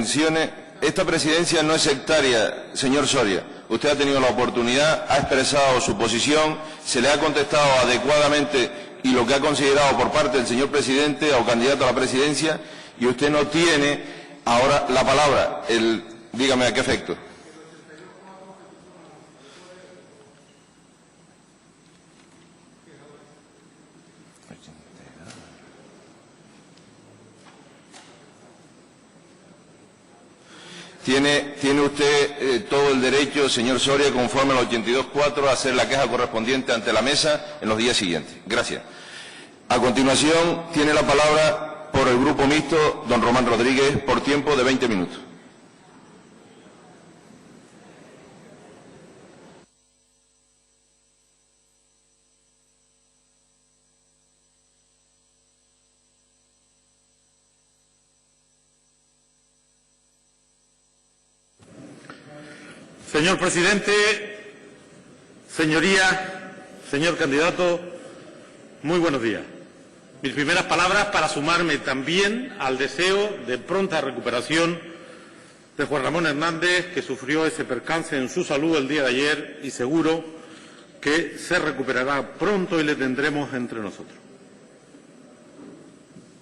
Esta presidencia no es sectaria, señor Soria. Usted ha tenido la oportunidad, ha expresado su posición, se le ha contestado adecuadamente y lo que ha considerado por parte del señor presidente o candidato a la presidencia, y usted no tiene ahora la palabra. Dígame a qué efecto. Tiene usted todo el derecho, señor Soria, conforme al 82.4, a hacer la queja correspondiente ante la mesa en los días siguientes. Gracias. A continuación, tiene la palabra por el Grupo Mixto, don Román Rodríguez, por tiempo de 20 minutos. Señor presidente, señorías, señor candidato, muy buenos días. Mis primeras palabras para sumarme también al deseo de pronta recuperación de Juan Ramón Hernández, que sufrió ese percance en su salud el día de ayer y seguro que se recuperará pronto y le tendremos entre nosotros.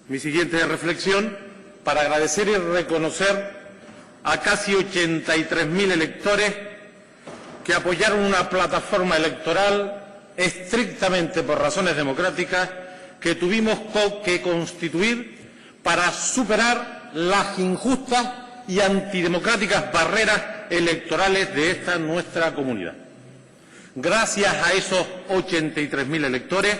Mi siguiente reflexión para agradecer y reconocer a casi 83.000 electores que apoyaron una plataforma electoral estrictamente por razones democráticas que tuvimos que constituir para superar las injustas y antidemocráticas barreras electorales de esta nuestra comunidad. Gracias a esos 83.000 electores,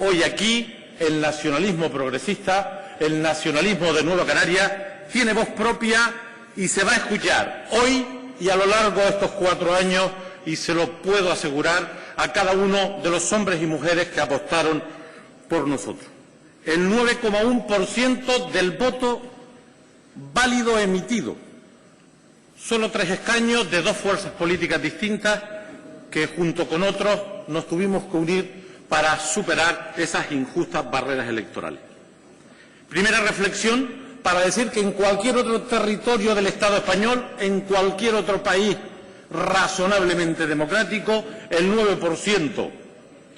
hoy aquí el nacionalismo progresista, el nacionalismo de Nueva Canarias, tiene voz propia y se va a escuchar hoy y a lo largo de estos 4 años, y se lo puedo asegurar a cada uno de los hombres y mujeres que apostaron por nosotros. El 9,1% del voto válido emitido. Solo 3 escaños de 2 fuerzas políticas distintas que junto con otros nos tuvimos que unir para superar esas injustas barreras electorales. Primera reflexión para decir que en cualquier otro territorio del Estado español, en cualquier otro país razonablemente democrático, el 9%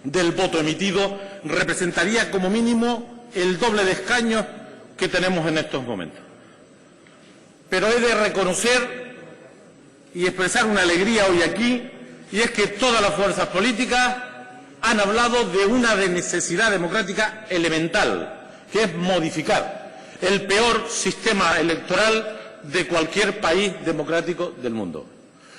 del voto emitido representaría como mínimo el doble de escaños que tenemos en estos momentos. Pero he de reconocer y expresar una alegría hoy aquí, y es que todas las fuerzas políticas han hablado de una necesidad democrática elemental, que es modificar el peor sistema electoral de cualquier país democrático del mundo.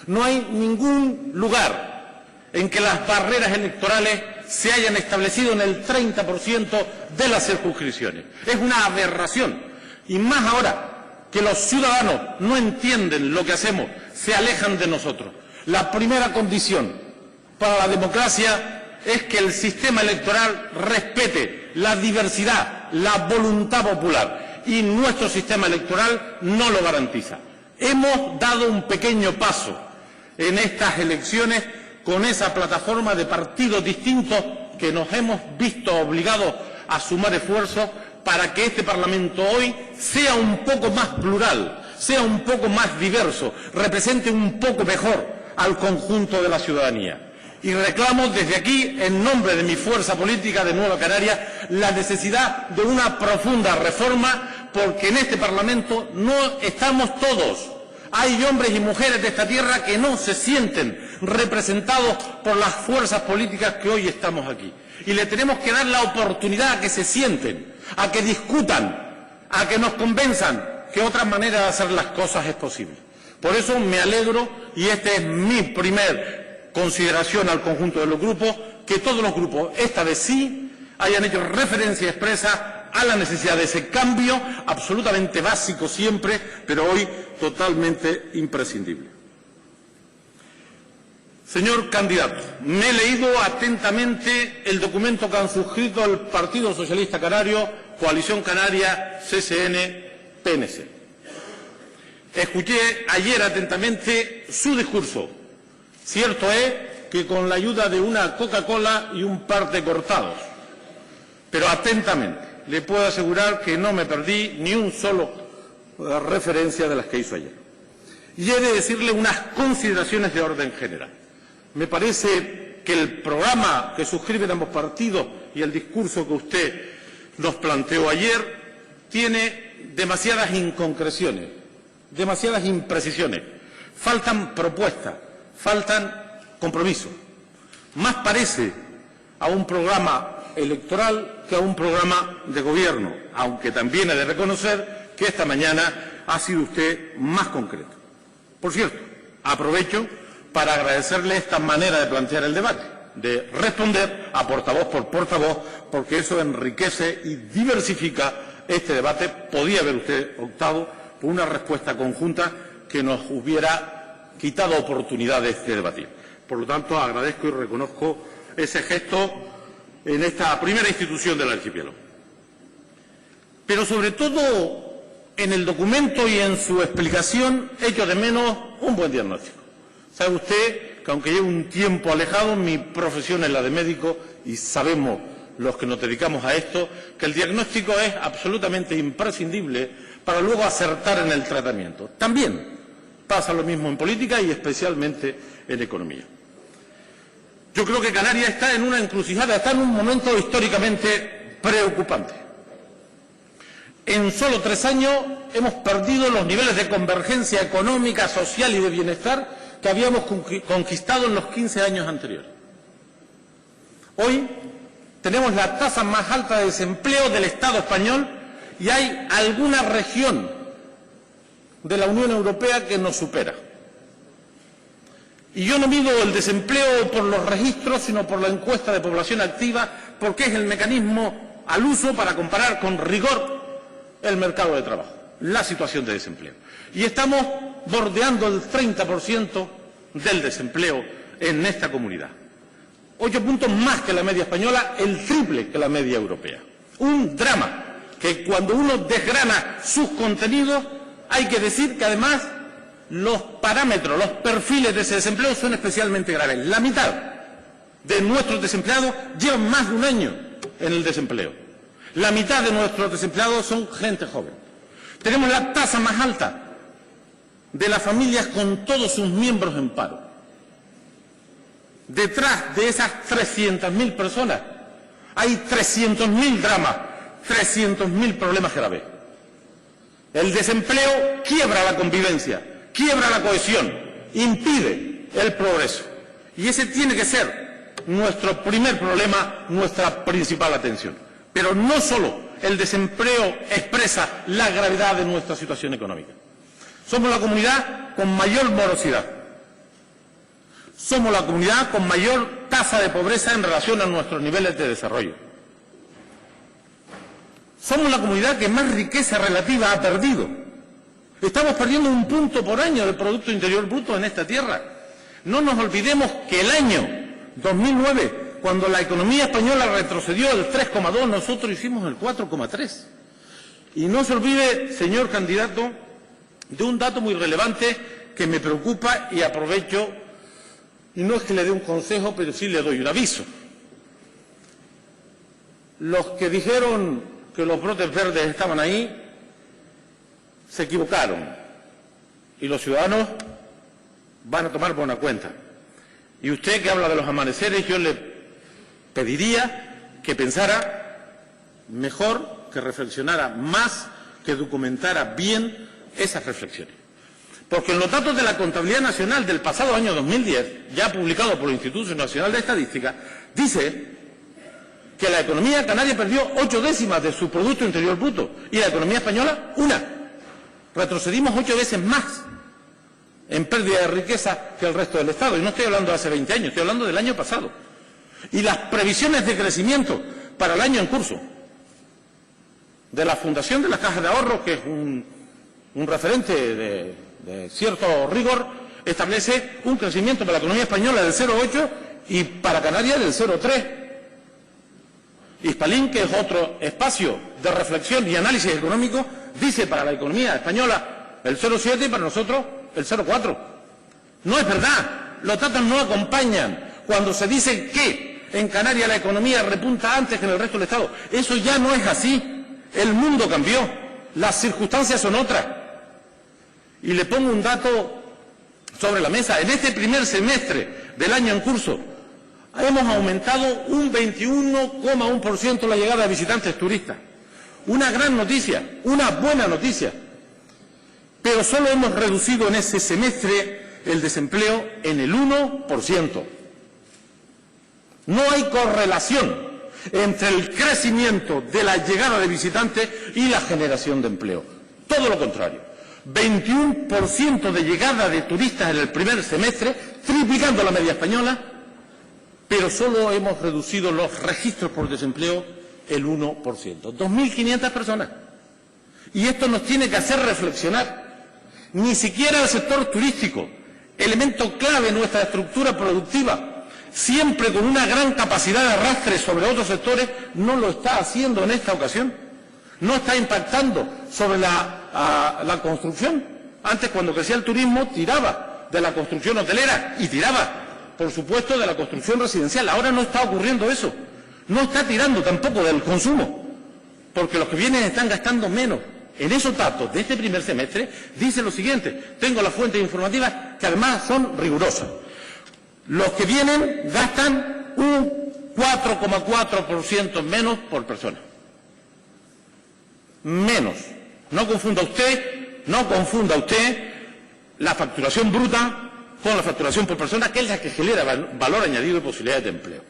No hay ningún lugar en que las barreras electorales se hayan establecido en el 30% de las circunscripciones. Es una aberración. Y más ahora que los ciudadanos no entienden lo que hacemos, se alejan de nosotros. La primera condición para la democracia es que el sistema electoral respete la diversidad, la voluntad popular. Y nuestro sistema electoral no lo garantiza. Hemos dado un pequeño paso en estas elecciones con esa plataforma de partidos distintos que nos hemos visto obligados a sumar esfuerzos para que este Parlamento hoy sea un poco más plural, sea un poco más diverso, represente un poco mejor al conjunto de la ciudadanía. Y reclamo desde aquí, en nombre de mi fuerza política de Nueva Canarias, la necesidad de una profunda reforma, porque en este Parlamento no estamos todos. Hay hombres y mujeres de esta tierra que no se sienten representados por las fuerzas políticas que hoy estamos aquí. Y le tenemos que dar la oportunidad a que se sienten, a que discutan, a que nos convenzan que otra manera de hacer las cosas es posible. Por eso me alegro, y esta es mi primer consideración al conjunto de los grupos, que todos los grupos, esta vez sí, hayan hecho referencia expresa a la necesidad de ese cambio, absolutamente básico siempre, pero hoy totalmente imprescindible. Señor candidato, me he leído atentamente el documento que han suscrito el Partido Socialista Canario, Coalición Canaria, CSN, PNC. Escuché ayer atentamente su discurso. Cierto es que con la ayuda de una Coca-Cola y un par de cortados, pero atentamente le puedo asegurar que no me perdí ni un solo referencia de las que hizo ayer. Y he de decirle unas consideraciones de orden general. Me parece que el programa que suscriben ambos partidos y el discurso que usted nos planteó ayer tiene demasiadas inconcreciones, demasiadas imprecisiones. Faltan propuestas, faltan compromisos. Más parece a un programa electoral que a un programa de gobierno, aunque también he de reconocer que esta mañana ha sido usted más concreto. Por cierto, aprovecho para agradecerle esta manera de plantear el debate, de responder a portavoz por portavoz, porque eso enriquece y diversifica este debate. Podía haber usted optado por una respuesta conjunta que nos hubiera quitado oportunidades de debatir. Por lo tanto, agradezco y reconozco ese gesto en esta primera institución del archipiélago. Pero sobre todo en el documento y en su explicación echo de menos un buen diagnóstico. Sabe usted que aunque llevo un tiempo alejado, mi profesión es la de médico y sabemos los que nos dedicamos a esto que el diagnóstico es absolutamente imprescindible para luego acertar en el tratamiento. También pasa lo mismo en política y especialmente en economía. Yo creo que Canarias está en una encrucijada, está en un momento históricamente preocupante. En solo 3 años hemos perdido los niveles de convergencia económica, social y de bienestar que habíamos conquistado en los 15 años anteriores. Hoy tenemos la tasa más alta de desempleo del Estado español y hay alguna región de la Unión Europea que nos supera. Y yo no mido el desempleo por los registros, sino por la encuesta de población activa, porque es el mecanismo al uso para comparar con rigor el mercado de trabajo, la situación de desempleo. Y estamos bordeando el 30% del desempleo en esta comunidad. 8 puntos más que la media española, el triple que la media europea. Un drama que cuando uno desgrana sus contenidos hay que decir que además los parámetros, los perfiles de ese desempleo son especialmente graves. La mitad de nuestros desempleados llevan más de un año en el desempleo. La mitad de nuestros desempleados son gente joven. Tenemos la tasa más alta de las familias con todos sus miembros en paro. Detrás de esas 300.000 personas hay 300.000 dramas, 300.000 problemas graves. El desempleo quiebra la convivencia, quiebra la cohesión, impide el progreso. Y ese tiene que ser nuestro primer problema, nuestra principal atención. Pero no solo el desempleo expresa la gravedad de nuestra situación económica. Somos la comunidad con mayor morosidad. Somos la comunidad con mayor tasa de pobreza en relación a nuestros niveles de desarrollo. Somos la comunidad que más riqueza relativa ha perdido. Estamos perdiendo 1 punto por año del Producto Interior Bruto en esta tierra. No nos olvidemos que el año 2009, cuando la economía española retrocedió el 3,2, nosotros hicimos el 4,3. Y no se olvide, señor candidato, de un dato muy relevante que me preocupa y aprovecho, y no es que le dé un consejo, pero sí le doy un aviso. Los que dijeron que los brotes verdes estaban ahí, se equivocaron. Y los ciudadanos van a tomar buena cuenta. Y usted que habla de los amaneceres, yo le pediría que pensara mejor, que reflexionara más, que documentara bien esas reflexiones. Porque en los datos de la Contabilidad Nacional del pasado año 2010, ya publicado por el Instituto Nacional de Estadística, dice que la economía canaria perdió 8 décimas de su Producto Interior Bruto y la economía española 1. Retrocedimos 8 veces más en pérdida de riqueza que el resto del Estado. Y no estoy hablando de hace 20 años, estoy hablando del año pasado. Y las previsiones de crecimiento para el año en curso de la Fundación de las Cajas de Ahorro, que es un referente de cierto rigor, establece un crecimiento para la economía española del 0,8 y para Canarias del 0,3. Hispalín, que es otro espacio de reflexión y análisis económico, dice para la economía española el 0,7 y para nosotros el 0,4. No es verdad, los datos no acompañan. Cuando se dice que en Canarias la economía repunta antes que en el resto del Estado, eso ya no es así. El mundo cambió, las circunstancias son otras. Y le pongo un dato sobre la mesa. En este primer semestre del año en curso hemos aumentado un 21,1% la llegada de visitantes turistas. Una gran noticia, una buena noticia. Pero solo hemos reducido en ese semestre el desempleo en el 1%. No hay correlación entre el crecimiento de la llegada de visitantes y la generación de empleo. Todo lo contrario. 21% de llegada de turistas en el primer semestre, triplicando la media española, pero solo hemos reducido los registros por desempleo el 1%. 2.500 personas. Y esto nos tiene que hacer reflexionar. Ni siquiera el sector turístico, elemento clave en nuestra estructura productiva, siempre con una gran capacidad de arrastre sobre otros sectores, no lo está haciendo en esta ocasión. No está impactando sobre la construcción. Antes, cuando crecía el turismo, tiraba de la construcción hotelera y tiraba, por supuesto, de la construcción residencial. Ahora no está ocurriendo eso. No está tirando tampoco del consumo, porque los que vienen están gastando menos. En esos datos de este primer semestre dice lo siguiente, tengo las fuentes informativas que además son rigurosas. Los que vienen gastan un 4,4% menos por persona. Menos. No confunda usted la facturación bruta con la facturación por persona, que es la que genera valor añadido y posibilidades de empleo.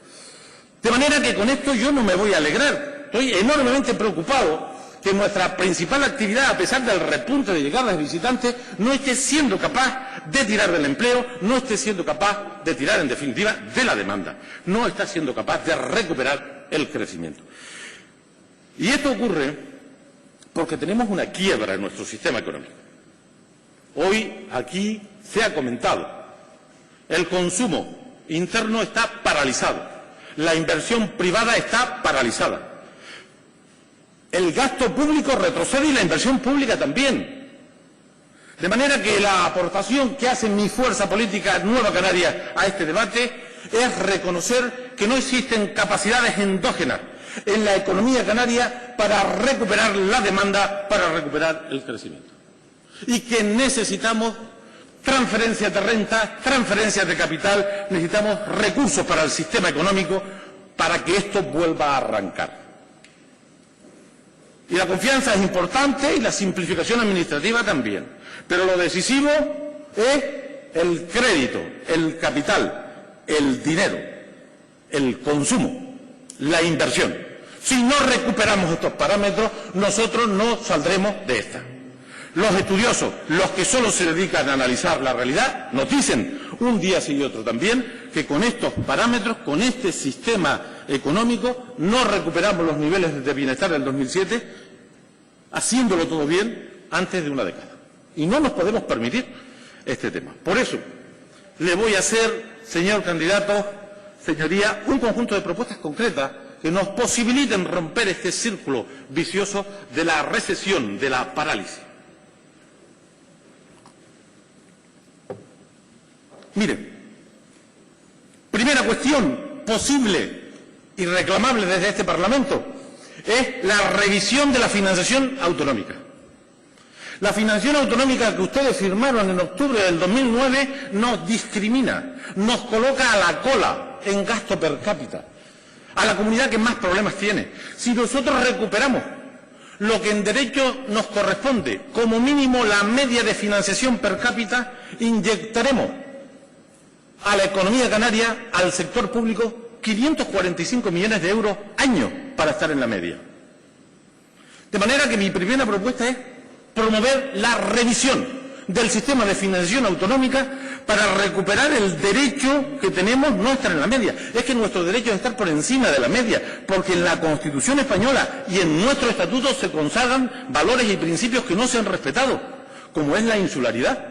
De manera que con esto yo no me voy a alegrar. Estoy enormemente preocupado que nuestra principal actividad, a pesar del repunte de llegadas de visitantes, no esté siendo capaz de tirar del empleo, no esté siendo capaz de tirar, en definitiva, de la demanda. No está siendo capaz de recuperar el crecimiento. Y esto ocurre porque tenemos una quiebra en nuestro sistema económico. Hoy aquí se ha comentado, el consumo interno está paralizado, la inversión privada está paralizada. El gasto público retrocede y la inversión pública también. De manera que la aportación que hace mi fuerza política Nueva Canaria a este debate es reconocer que no existen capacidades endógenas en la economía canaria para recuperar la demanda, para recuperar el crecimiento. Y que necesitamos transferencias de renta, transferencias de capital, necesitamos recursos para el sistema económico para que esto vuelva a arrancar. Y la confianza es importante y la simplificación administrativa también. Pero lo decisivo es el crédito, el capital, el dinero, el consumo, la inversión. Si no recuperamos estos parámetros, nosotros no saldremos de esta. Los estudiosos, los que solo se dedican a analizar la realidad, nos dicen un día sí y otro también que con estos parámetros, con este sistema económico, no recuperamos los niveles de bienestar del 2007, haciéndolo todo bien, antes de una década. Y no nos podemos permitir este tema. Por eso, le voy a hacer, señor candidato, señoría, un conjunto de propuestas concretas que nos posibiliten romper este círculo vicioso de la recesión, de la parálisis. Miren, primera cuestión posible y reclamable desde este Parlamento es la revisión de la financiación autonómica. La financiación autonómica que ustedes firmaron en octubre del 2009 nos discrimina, nos coloca a la cola en gasto per cápita, a la comunidad que más problemas tiene. Si nosotros recuperamos lo que en derecho nos corresponde, como mínimo la media de financiación per cápita, inyectaremos a la economía canaria, al sector público, 545 millones de euros año para estar en la media. De manera que mi primera propuesta es promover la revisión del sistema de financiación autonómica para recuperar el derecho que tenemos no estar en la media. Es que nuestro derecho es estar por encima de la media, porque en la Constitución española y en nuestro estatuto se consagran valores y principios que no se han respetado, como es la insularidad.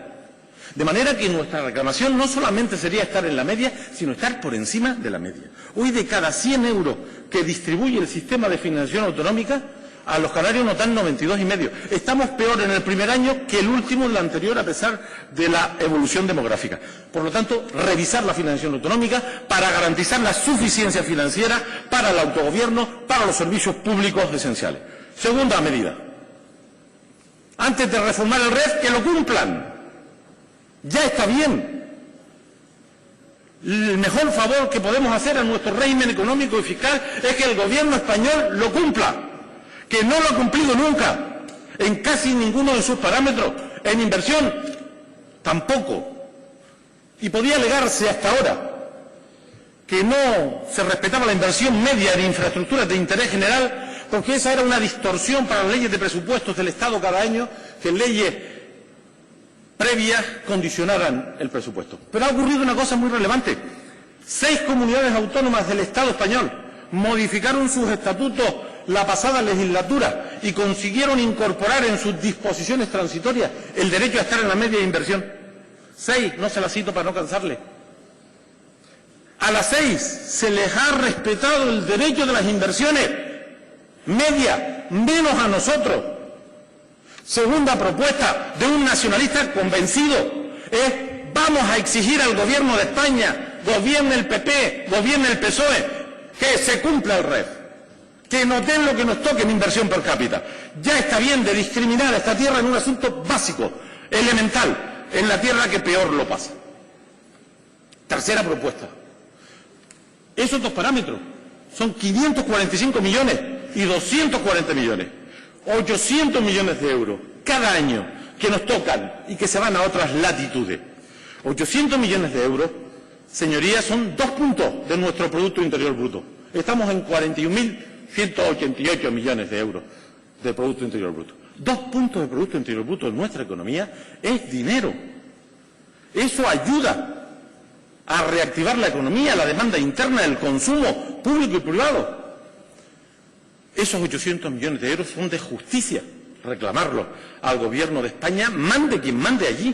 De manera que nuestra reclamación no solamente sería estar en la media, sino estar por encima de la media. Hoy, de cada 100 euros que distribuye el sistema de financiación autonómica, a los canarios nos dan 92,5. Estamos peor en el primer año que el último, en el anterior, a pesar de la evolución demográfica. Por lo tanto, revisar la financiación autonómica para garantizar la suficiencia financiera para el autogobierno, para los servicios públicos esenciales. Segunda medida. Antes de reformar el REF, que lo cumplan. Ya está bien. El mejor favor que podemos hacer a nuestro régimen económico y fiscal es que el gobierno español lo cumpla, que no lo ha cumplido nunca, en casi ninguno de sus parámetros. En inversión, tampoco. Y podía alegarse hasta ahora que no se respetaba la inversión media en infraestructuras de interés general, porque esa era una distorsión para las leyes de presupuestos del Estado cada año, que leyes previas condicionaran el presupuesto. Pero ha ocurrido una cosa muy relevante. 6 comunidades autónomas del Estado español modificaron sus estatutos la pasada legislatura y consiguieron incorporar en sus disposiciones transitorias el derecho a estar en la media de inversión. 6, no se las cito para no cansarle. A las 6 se les ha respetado el derecho de las inversiones media, menos a nosotros. Segunda propuesta de un nacionalista convencido es: vamos a exigir al gobierno de España, gobierne el PP, gobierne el PSOE, que se cumpla el REF, que nos den lo que nos toque en inversión per cápita. Ya está bien de discriminar a esta tierra en un asunto básico, elemental, en la tierra que peor lo pasa. Tercera propuesta. Esos 2 parámetros son 545 millones y 240 millones. 800 millones de euros cada año que nos tocan y que se van a otras latitudes. 800 millones de euros, señorías, son 2 puntos de nuestro Producto Interior Bruto. Estamos en 41.188 millones de euros de Producto Interior Bruto. 2 puntos de Producto Interior Bruto en nuestra economía es dinero. Eso ayuda a reactivar la economía, la demanda interna, el consumo público y privado. Esos 800 millones de euros son de justicia reclamarlos al gobierno de España, mande quien mande allí.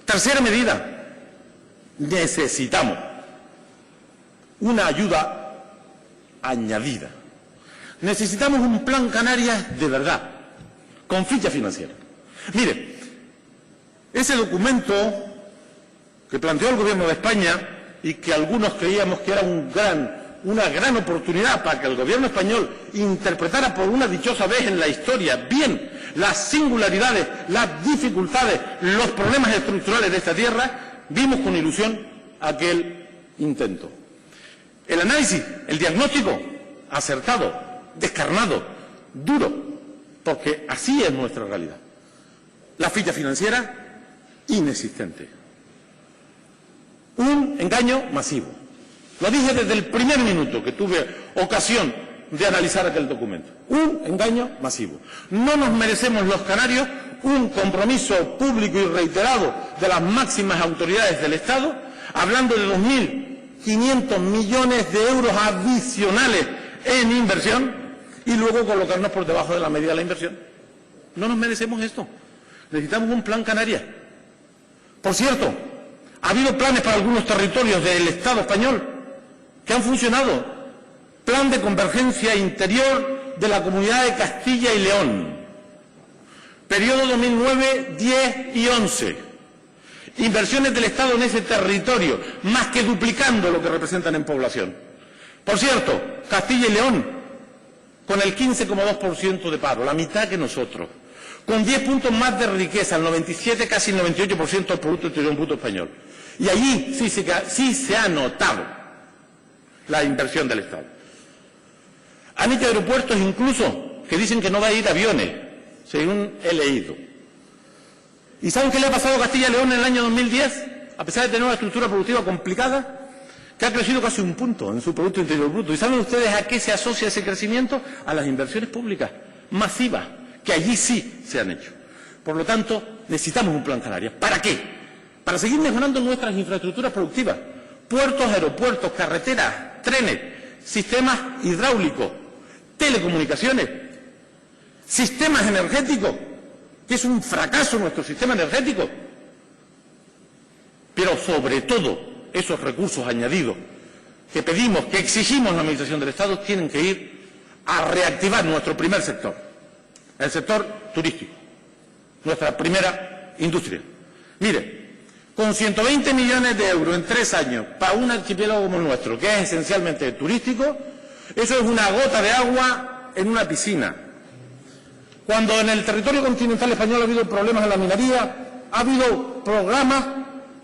Tercera medida, necesitamos una ayuda añadida. Necesitamos un plan Canarias de verdad, con ficha financiera. Mire, ese documento que planteó el gobierno de España y que algunos creíamos que era una gran oportunidad para que el gobierno español interpretara por una dichosa vez en la historia bien las singularidades, las dificultades, los problemas estructurales de esta tierra, vimos con ilusión aquel intento. El análisis, el diagnóstico, acertado, descarnado, duro, porque así es nuestra realidad. La ficha financiera, inexistente. Un engaño masivo. Lo dije desde el primer minuto que tuve ocasión de analizar aquel documento. Un engaño masivo. No nos merecemos los canarios un compromiso público y reiterado de las máximas autoridades del Estado, hablando de 2.500 millones de euros adicionales en inversión y luego colocarnos por debajo de la media de la inversión. No nos merecemos esto. Necesitamos un plan Canarias. Por cierto, ha habido planes para algunos territorios del Estado español que han funcionado. Plan de convergencia interior de la Comunidad de Castilla y León. Periodo 2009, 10 y 11. Inversiones del Estado en ese territorio, más que duplicando lo que representan en población. Por cierto, Castilla y León, con el 15,2% de paro, la mitad que nosotros, con 10 puntos más de riqueza, el 97, casi el 98% del Producto Interior Bruto español. Y allí sí se ha notado la inversión del Estado. Han hecho aeropuertos incluso que dicen que no va a ir aviones, según he leído. ¿Y saben qué le ha pasado a Castilla y León en el año 2010? A pesar de tener una estructura productiva complicada, que ha crecido casi 1 punto en su Producto Interior Bruto. ¿Y saben ustedes a qué se asocia ese crecimiento? A las inversiones públicas masivas, que allí sí se han hecho. Por lo tanto, necesitamos un plan Canarias. ¿Para qué? Para seguir mejorando nuestras infraestructuras productivas. Puertos, aeropuertos, carreteras, trenes, sistemas hidráulicos, telecomunicaciones, sistemas energéticos, que es un fracaso nuestro sistema energético. Pero sobre todo, esos recursos añadidos que pedimos, que exigimos a la Administración del Estado, tienen que ir a reactivar nuestro primer sector, el sector turístico, nuestra primera industria. Mire, con 120 millones de euros en 3 años para un archipiélago como el nuestro, que es esencialmente turístico, eso es una gota de agua en una piscina. Cuando en el territorio continental español ha habido problemas en la minería, Ha habido programas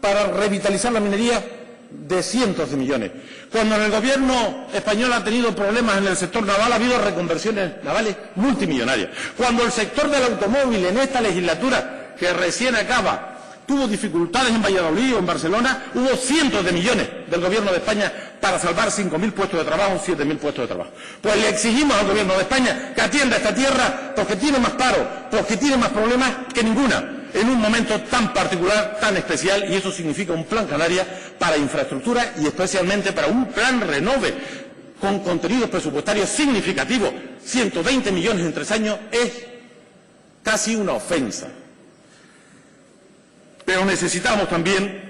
para revitalizar la minería de cientos de millones. Cuando el gobierno español ha tenido problemas en el sector naval, ha habido reconversiones navales multimillonarias. Cuando el sector del automóvil en esta legislatura, que recién acaba, tuvo dificultades en Valladolid o en Barcelona, hubo cientos de millones del gobierno de España para salvar 5.000 puestos de trabajo, 7.000 puestos de trabajo. Pues le exigimos al gobierno de España que atienda esta tierra porque tiene más paro, porque tiene más problemas que ninguna, en un momento tan particular, tan especial, y eso significa un plan Canarias para infraestructura y especialmente para un plan Renove con contenidos presupuestarios significativos. 120 millones en 3 años es casi una ofensa. Pero necesitamos también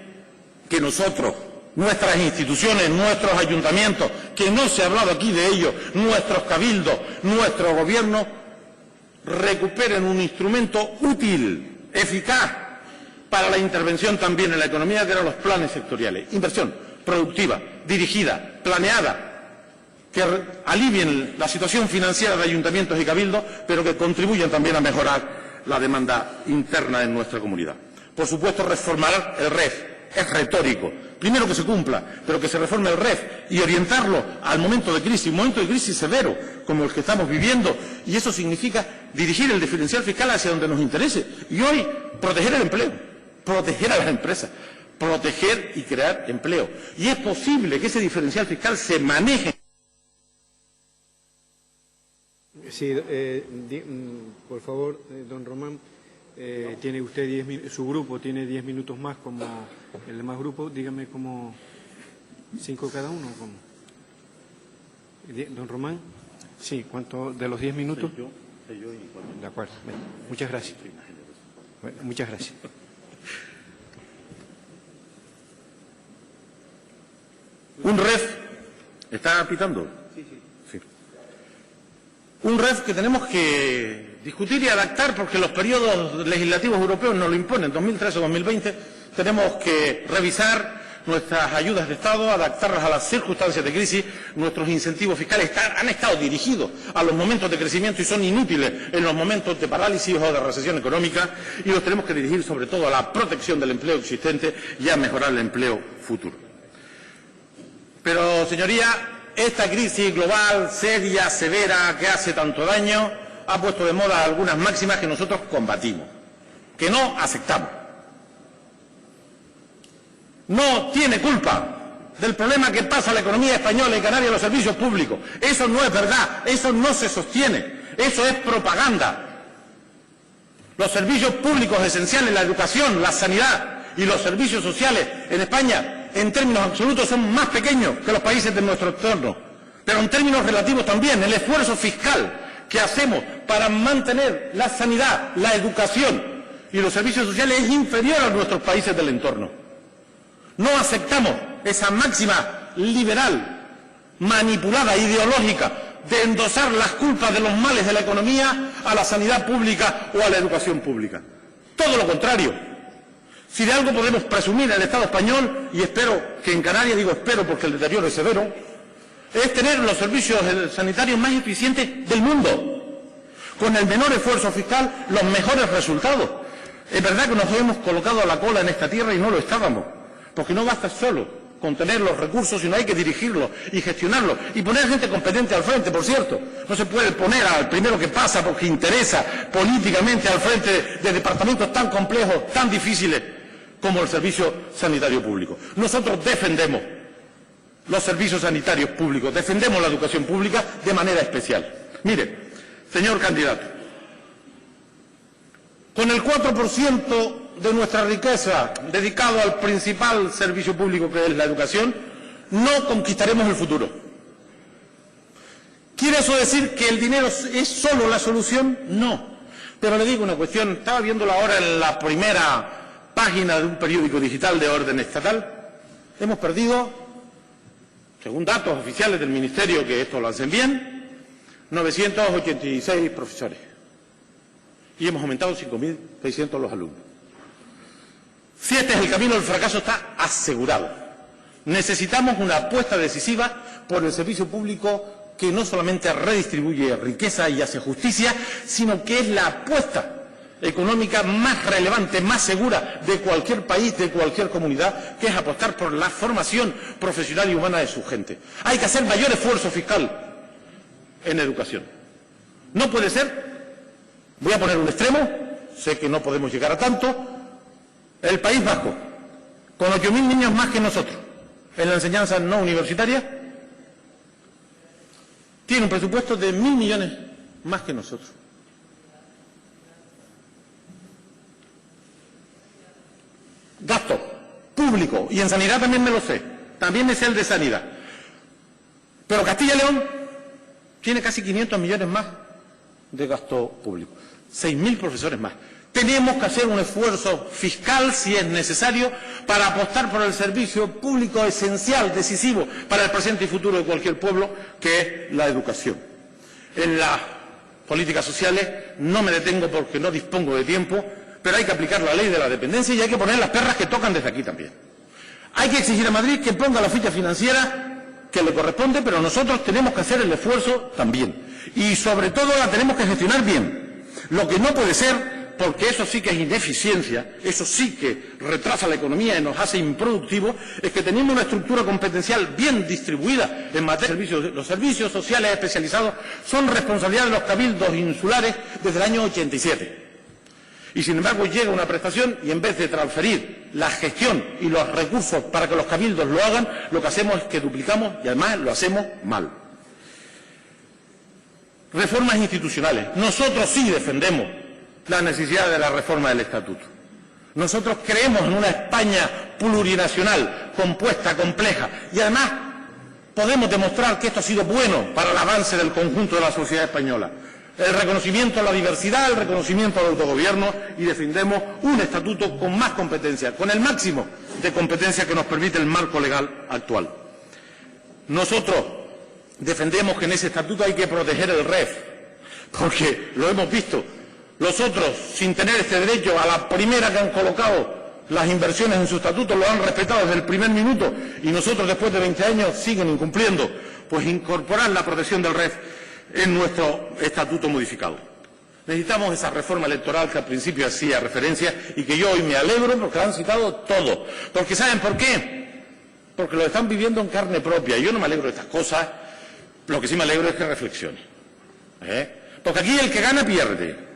que nosotros, nuestras instituciones, nuestros ayuntamientos, que no se ha hablado aquí de ellos, nuestros cabildos, nuestro gobierno, recuperen un instrumento útil, eficaz, para la intervención también en la economía, que eran los planes sectoriales. Inversión productiva, dirigida, planeada, que alivien la situación financiera de ayuntamientos y cabildos, pero que contribuyan también a mejorar la demanda interna en nuestra comunidad. Por supuesto, reformar el REF. Es retórico. Primero que se cumpla, pero que se reforme el REF y orientarlo al momento de crisis, un momento de crisis severo como el que estamos viviendo. Y eso significa dirigir el diferencial fiscal hacia donde nos interese. Y hoy, proteger el empleo, proteger a las empresas, proteger y crear empleo. Y es posible que ese diferencial fiscal se maneje. Sí, por favor, don Román. Tiene usted su grupo tiene 10 minutos más como el demás grupo. Dígame como 5 cada uno. ¿Cómo? Don Román, sí, ¿cuánto de los 10 minutos? Soy yo y 4. De acuerdo. Bien. Muchas gracias. Bueno, muchas gracias. Un REF, ¿está pitando? Sí. Un REF que tenemos que discutir y adaptar porque los periodos legislativos europeos nos lo imponen. 2013 o 2020 tenemos que revisar nuestras ayudas de Estado, adaptarlas a las circunstancias de crisis. Nuestros incentivos fiscales han estado dirigidos a los momentos de crecimiento y son inútiles en los momentos de parálisis o de recesión económica, y los tenemos que dirigir sobre todo a la protección del empleo existente y a mejorar el empleo futuro. Pero, señoría, esta crisis global, seria, severa, que hace tanto daño, ha puesto de moda algunas máximas que nosotros combatimos, que no aceptamos. No tiene culpa del problema que pasa a la economía española y Canarias, los servicios públicos. Eso no es verdad, eso no se sostiene, eso es propaganda. Los servicios públicos esenciales, la educación, la sanidad y los servicios sociales en España, en términos absolutos, son más pequeños que los países de nuestro entorno. Pero en términos relativos también, el esfuerzo fiscal que hacemos para mantener la sanidad, la educación y los servicios sociales es inferior a nuestros países del entorno. No aceptamos esa máxima liberal, manipulada, ideológica, de endosar las culpas de los males de la economía a la sanidad pública o a la educación pública. Todo lo contrario. Si de algo podemos presumir el Estado español, y espero que en Canarias, digo espero porque el deterioro es severo, es tener los servicios sanitarios más eficientes del mundo, con el menor esfuerzo fiscal, los mejores resultados. Es verdad que nos hemos colocado a la cola en esta tierra y no lo estábamos, porque no basta solo con tener los recursos, sino hay que dirigirlos y gestionarlos y poner gente competente al frente, por cierto. No se puede poner al primero que pasa porque interesa políticamente al frente de departamentos tan complejos, tan difíciles como el servicio sanitario público. Nosotros defendemos los servicios sanitarios públicos, defendemos la educación pública de manera especial. Mire, señor candidato, con el 4% de nuestra riqueza dedicado al principal servicio público que es la educación, no conquistaremos el futuro. ¿Quiere eso decir que el dinero es solo la solución? No. Pero le digo una cuestión, estaba viéndolo ahora en la primera página de un periódico digital de orden estatal. Hemos perdido, según datos oficiales del Ministerio, que esto lo hacen bien, 986 profesores. Y hemos aumentado 5.600 los alumnos. Si este es el camino, el fracaso está asegurado. Necesitamos una apuesta decisiva por el servicio público que no solamente redistribuye riqueza y hace justicia, sino que es la apuesta económica más relevante, más segura de cualquier país, de cualquier comunidad, que es apostar por la formación profesional y humana de su gente. Hay que hacer mayor esfuerzo fiscal en educación. No puede ser, voy a poner un extremo, sé que no podemos llegar a tanto, el País Vasco, con 8.000 niños más que nosotros, en la enseñanza no universitaria, tiene un presupuesto de 1.000 millones más que nosotros. Gasto público, y en sanidad también me lo sé, también me sé el de sanidad. Pero Castilla y León tiene casi 500 millones más de gasto público, 6.000 profesores más. Tenemos que hacer un esfuerzo fiscal, si es necesario, para apostar por el servicio público esencial, decisivo, para el presente y futuro de cualquier pueblo, que es la educación. En las políticas sociales no me detengo porque no dispongo de tiempo, pero hay que aplicar la ley de la dependencia y hay que poner las perras que tocan desde aquí también. Hay que exigir a Madrid que ponga la ficha financiera que le corresponde, pero nosotros tenemos que hacer el esfuerzo también. Y sobre todo la tenemos que gestionar bien. Lo que no puede ser, porque eso sí que es ineficiencia, eso sí que retrasa la economía y nos hace improductivos, es que teniendo una estructura competencial bien distribuida en materia de servicios, los servicios sociales especializados son responsabilidad de los cabildos insulares desde el año 87. Y sin embargo llega una prestación y en vez de transferir la gestión y los recursos para que los cabildos lo hagan, lo que hacemos es que duplicamos y además lo hacemos mal. Reformas institucionales. Nosotros sí defendemos la necesidad de la reforma del Estatuto. Nosotros creemos en una España plurinacional, compuesta, compleja, y además podemos demostrar que esto ha sido bueno para el avance del conjunto de la sociedad española. El reconocimiento a la diversidad, el reconocimiento al autogobierno, y defendemos un estatuto con más competencia, con el máximo de competencia que nos permite el marco legal actual. Nosotros defendemos que en ese estatuto hay que proteger el REF, porque lo hemos visto. Los otros, sin tener este derecho, a la primera que han colocado las inversiones en su estatuto, lo han respetado desde el primer minuto, y nosotros después de 20 años siguen incumpliendo. Pues incorporar la protección del REF en nuestro estatuto modificado. Necesitamos esa reforma electoral que al principio hacía referencia y que yo hoy me alegro porque la han citado todos. Porque ¿saben por qué? Porque lo están viviendo en carne propia. Yo no me alegro de estas cosas, lo que sí me alegro es que reflexione. Porque aquí el que gana pierde.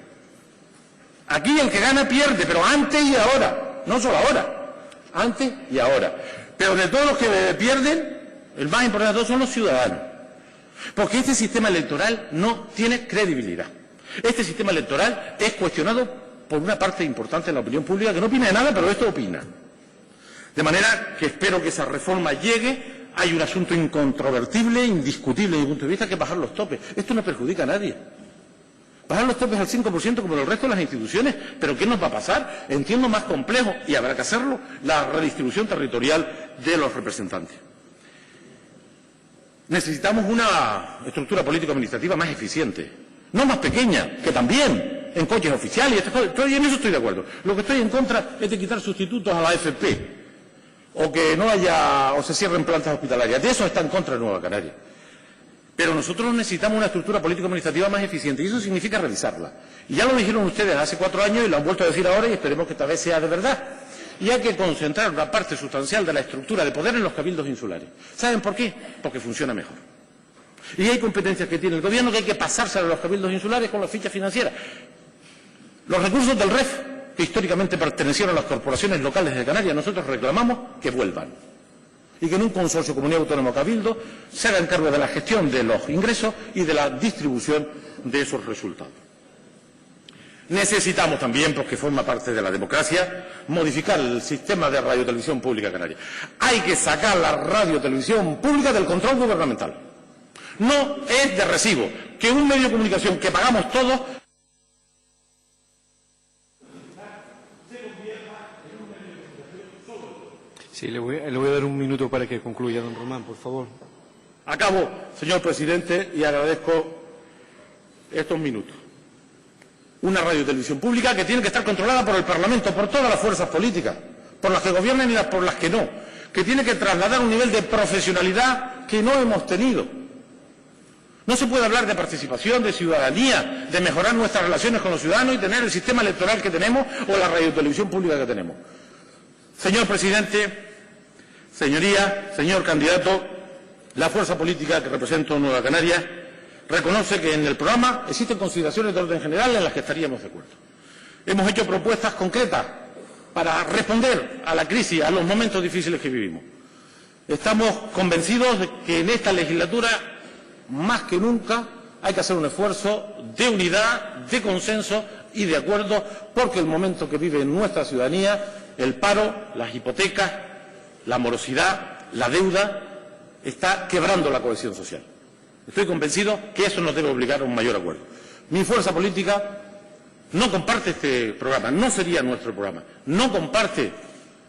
Aquí el que gana pierde, pero antes y ahora. No solo ahora, antes y ahora. Pero de todos los que pierden, el más importante de todos son los ciudadanos. Porque este sistema electoral no tiene credibilidad. Este sistema electoral es cuestionado por una parte importante de la opinión pública que no opina de nada, pero esto opina. De manera que espero que esa reforma llegue. Hay un asunto incontrovertible, indiscutible desde mi punto de vista, que es bajar los topes. Esto no perjudica a nadie. Bajar los topes al 5% como el resto de las instituciones. ¿Pero qué nos va a pasar? Entiendo más complejo, y habrá que hacerlo, la redistribución territorial de los representantes. Necesitamos una estructura político-administrativa más eficiente, no más pequeña, que también, en coches oficiales y estas cosas. Y en eso estoy de acuerdo. Lo que estoy en contra es de quitar sustitutos a la AFP, o que no haya, o se cierren plantas hospitalarias. De eso está en contra de Nueva Canaria. Pero nosotros necesitamos una estructura político-administrativa más eficiente, y eso significa revisarla. Y ya lo dijeron ustedes hace 4 años y lo han vuelto a decir ahora, y esperemos que esta vez sea de verdad. Y hay que concentrar una parte sustancial de la estructura de poder en los cabildos insulares. ¿Saben por qué? Porque funciona mejor. Y hay competencias que tiene el gobierno que hay que pasárselas a los cabildos insulares con la ficha financiera. Los recursos del REF, que históricamente pertenecieron a las corporaciones locales de Canarias, nosotros reclamamos que vuelvan. Y que en un consorcio comunidad autónoma cabildo se hagan cargo de la gestión de los ingresos y de la distribución de esos resultados. Necesitamos también, porque forma parte de la democracia, modificar el sistema de radiotelevisión pública canaria. Hay que sacar la radiotelevisión pública del control gubernamental. No es de recibo que un medio de comunicación que pagamos todos Sí, le voy a dar un minuto para que concluya, don Román, por favor. Acabo, señor presidente, y agradezco estos minutos. Una radiotelevisión pública que tiene que estar controlada por el Parlamento, por todas las fuerzas políticas, por las que gobiernan y por las que no, que tiene que trasladar un nivel de profesionalidad que no hemos tenido. No se puede hablar de participación, de ciudadanía, de mejorar nuestras relaciones con los ciudadanos y tener el sistema electoral que tenemos o la radiotelevisión pública que tenemos. Señor presidente, señorías, señor candidato, la fuerza política que represento en Nueva Canarias reconoce que en el programa existen consideraciones de orden general en las que estaríamos de acuerdo. Hemos hecho propuestas concretas para responder a la crisis, a los momentos difíciles que vivimos. Estamos convencidos de que en esta legislatura, más que nunca, hay que hacer un esfuerzo de unidad, de consenso y de acuerdo, porque el momento que vive nuestra ciudadanía, el paro, las hipotecas, la morosidad, la deuda, está quebrando la cohesión social. Estoy convencido que eso nos debe obligar a un mayor acuerdo. Mi fuerza política no comparte este programa, no sería nuestro programa, no comparte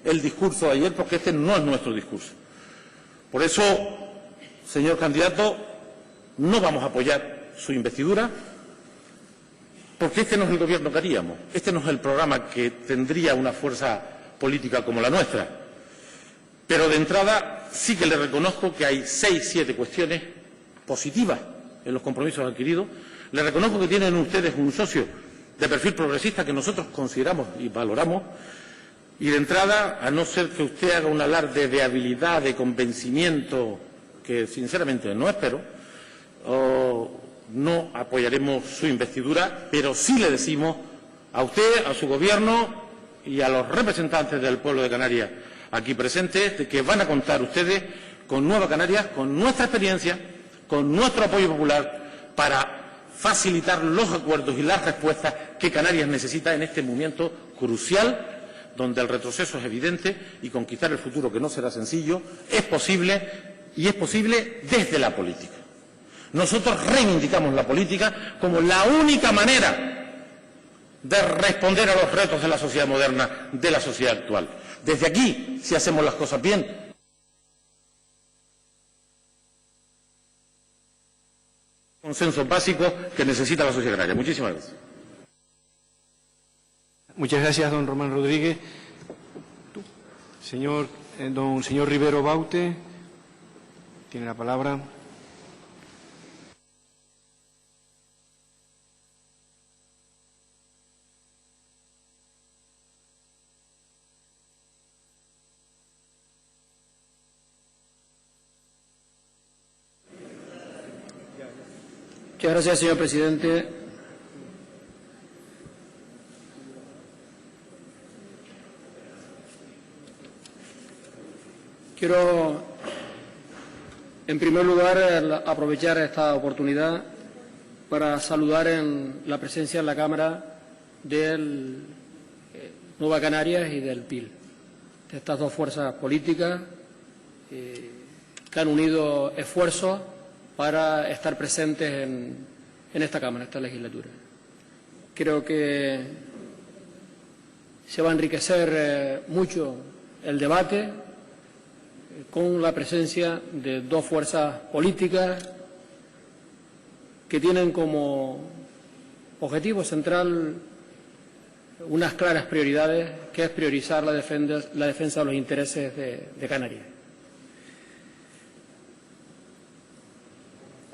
el discurso de ayer porque este no es nuestro discurso. Por eso, señor candidato, no vamos a apoyar su investidura porque este no es el gobierno que haríamos, este no es el programa que tendría una fuerza política como la nuestra. Pero de entrada sí que le reconozco que hay 6, 7 cuestiones positivas en los compromisos adquiridos. Le reconozco que tienen ustedes un socio de perfil progresista que nosotros consideramos y valoramos. Y de entrada, a no ser que usted haga un alarde de habilidad, de convencimiento, que sinceramente no espero, no apoyaremos su investidura, pero sí le decimos a usted, a su gobierno y a los representantes del pueblo de Canarias aquí presentes de que van a contar ustedes con Nueva Canarias, con nuestra experiencia, con nuestro apoyo popular para facilitar los acuerdos y las respuestas que Canarias necesita en este momento crucial, donde el retroceso es evidente y conquistar el futuro, que no será sencillo, es posible y es posible desde la política. Nosotros reivindicamos la política como la única manera de responder a los retos de la sociedad moderna, de la sociedad actual. Desde aquí, si hacemos las cosas bien, consensos básicos que necesita la sociedad agraria. Muchísimas gracias. Muchas gracias, don Román Rodríguez. Señor Rivero Baute, tiene la palabra. Muchas gracias, señor presidente. Quiero, en primer lugar, aprovechar esta oportunidad para saludar en la presencia en la Cámara del Nueva Canarias y del PIL, de estas dos fuerzas políticas que han unido esfuerzos para estar presentes en esta Cámara, en esta legislatura. Creo que se va a enriquecer mucho el debate con la presencia de dos fuerzas políticas que tienen como objetivo central unas claras prioridades, que es priorizar la defensa de los intereses de Canarias.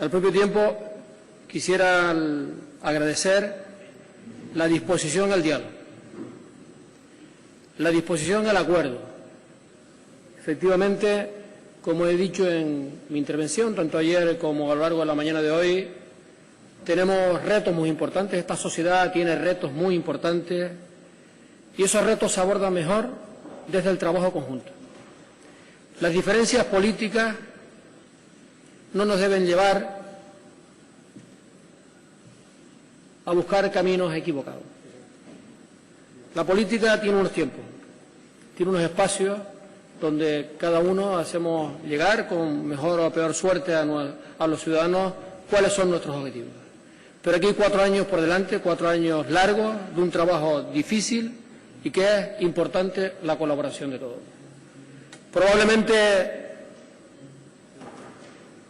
Al propio tiempo, quisiera agradecer la disposición al diálogo, la disposición al acuerdo. Efectivamente, como he dicho en mi intervención, tanto ayer como a lo largo de la mañana de hoy, tenemos retos muy importantes. Esta sociedad tiene retos muy importantes y esos retos se abordan mejor desde el trabajo conjunto. Las diferencias políticas no nos deben llevar a buscar caminos equivocados. La política tiene unos tiempos, tiene unos espacios donde cada uno hacemos llegar con mejor o peor suerte a los ciudadanos cuáles son nuestros objetivos. Pero aquí hay 4 años por delante, 4 años largos de un trabajo difícil y que es importante la colaboración de todos. Probablemente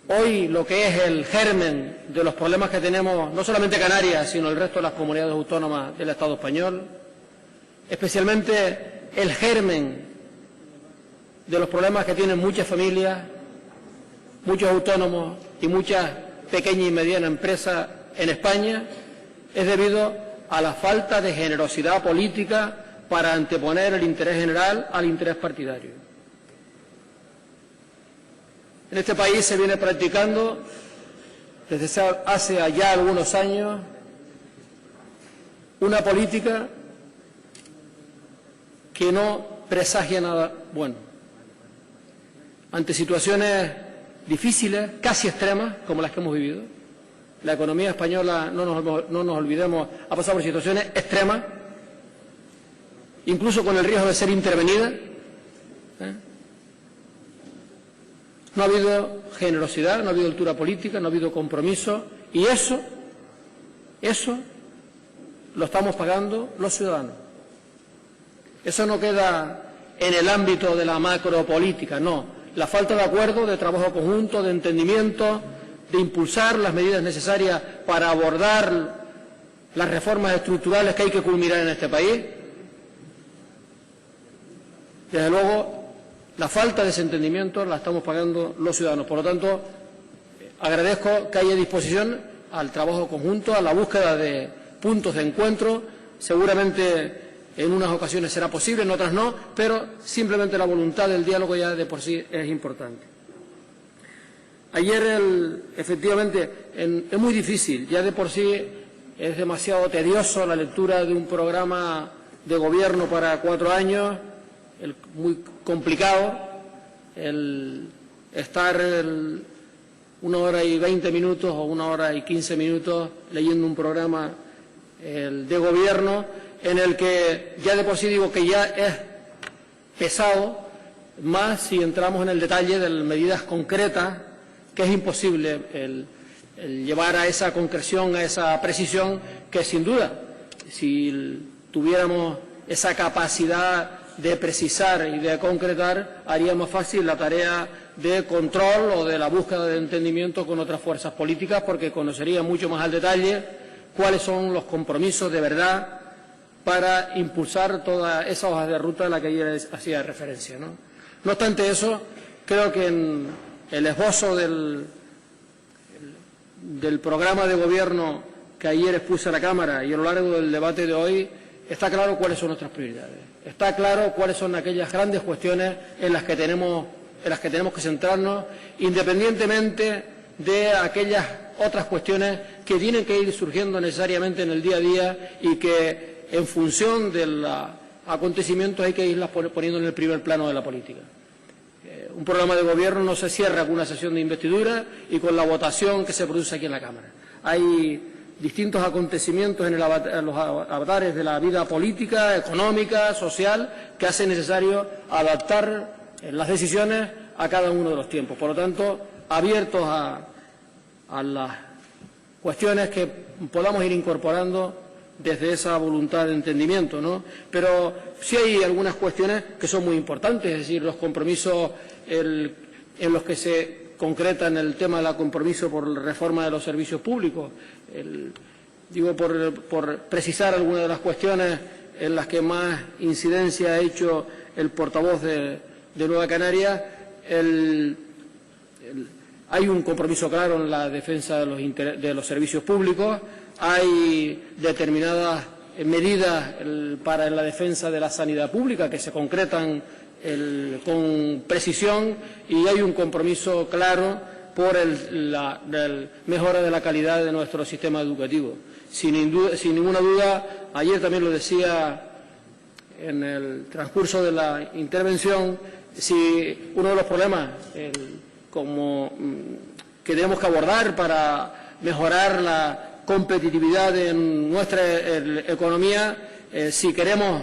hoy lo que es el germen de los problemas que tenemos, no solamente Canarias, sino el resto de las comunidades autónomas del Estado español, especialmente el germen de los problemas que tienen muchas familias, muchos autónomos y muchas pequeña y mediana empresa en España es debido a la falta de generosidad política para anteponer el interés general al interés partidario. En este país se viene practicando desde hace ya algunos años una política que no presagia nada bueno. Ante situaciones difíciles, casi extremas, como las que hemos vivido, la economía española, no nos olvidemos, ha pasado por situaciones extremas, incluso con el riesgo de ser intervenida. No ha habido generosidad, no ha habido altura política, no ha habido compromiso, y eso lo estamos pagando los ciudadanos. Eso no queda en el ámbito de la macropolítica, no. La falta de acuerdo, de trabajo conjunto, de entendimiento, de impulsar las medidas necesarias para abordar las reformas estructurales que hay que culminar en este país. Desde luego, la falta de ese entendimiento la estamos pagando los ciudadanos. Por lo tanto, agradezco que haya disposición al trabajo conjunto, a la búsqueda de puntos de encuentro. Seguramente en unas ocasiones será posible, en otras no, pero simplemente la voluntad del diálogo ya de por sí es importante. Ayer, efectivamente, es muy difícil, ya de por sí es demasiado tedioso la lectura de un programa de gobierno para 4 años, muy complicado, el estar 1 hora y 20 minutos o 1 hora y 15 minutos leyendo un programa de gobierno en el que ya de por sí digo que ya es pesado, más si entramos en el detalle de medidas concretas, que es imposible el llevar a esa concreción, a esa precisión, que sin duda, si tuviéramos esa capacidad de precisar y de concretar, haría más fácil la tarea de control o de la búsqueda de entendimiento con otras fuerzas políticas, porque conocería mucho más al detalle cuáles son los compromisos de verdad para impulsar toda esa hoja de ruta a la que ayer hacía referencia, ¿no? No obstante eso, creo que en el esbozo del programa de gobierno que ayer expuse a la Cámara y a lo largo del debate de hoy, está claro cuáles son nuestras prioridades. Está claro cuáles son aquellas grandes cuestiones en las que tenemos que centrarnos, independientemente de aquellas otras cuestiones que tienen que ir surgiendo necesariamente en el día a día y que en función de los acontecimientos hay que irlas poniendo en el primer plano de la política. Un programa de gobierno no se cierra con una sesión de investidura y con la votación que se produce aquí en la Cámara. Hay distintos acontecimientos en los avatares de la vida política, económica, social, que hacen necesario adaptar las decisiones a cada uno de los tiempos. Por lo tanto, abiertos a las cuestiones que podamos ir incorporando desde esa voluntad de entendimiento, ¿no? Pero sí hay algunas cuestiones que son muy importantes, es decir, los compromisos en los que se concretan el tema del compromiso por la reforma de los servicios públicos. Digo, por precisar algunas de las cuestiones en las que más incidencia ha hecho el portavoz de Nueva Canarias, hay un compromiso claro en la defensa de los servicios públicos, hay determinadas medidas para la defensa de la sanidad pública que se concretan con precisión y hay un compromiso claro por la mejora de la calidad de nuestro sistema educativo. Sin ninguna duda, ayer también lo decía en el transcurso de la intervención, si uno de los problemas que tenemos que abordar para mejorar la competitividad de nuestra economía, si queremos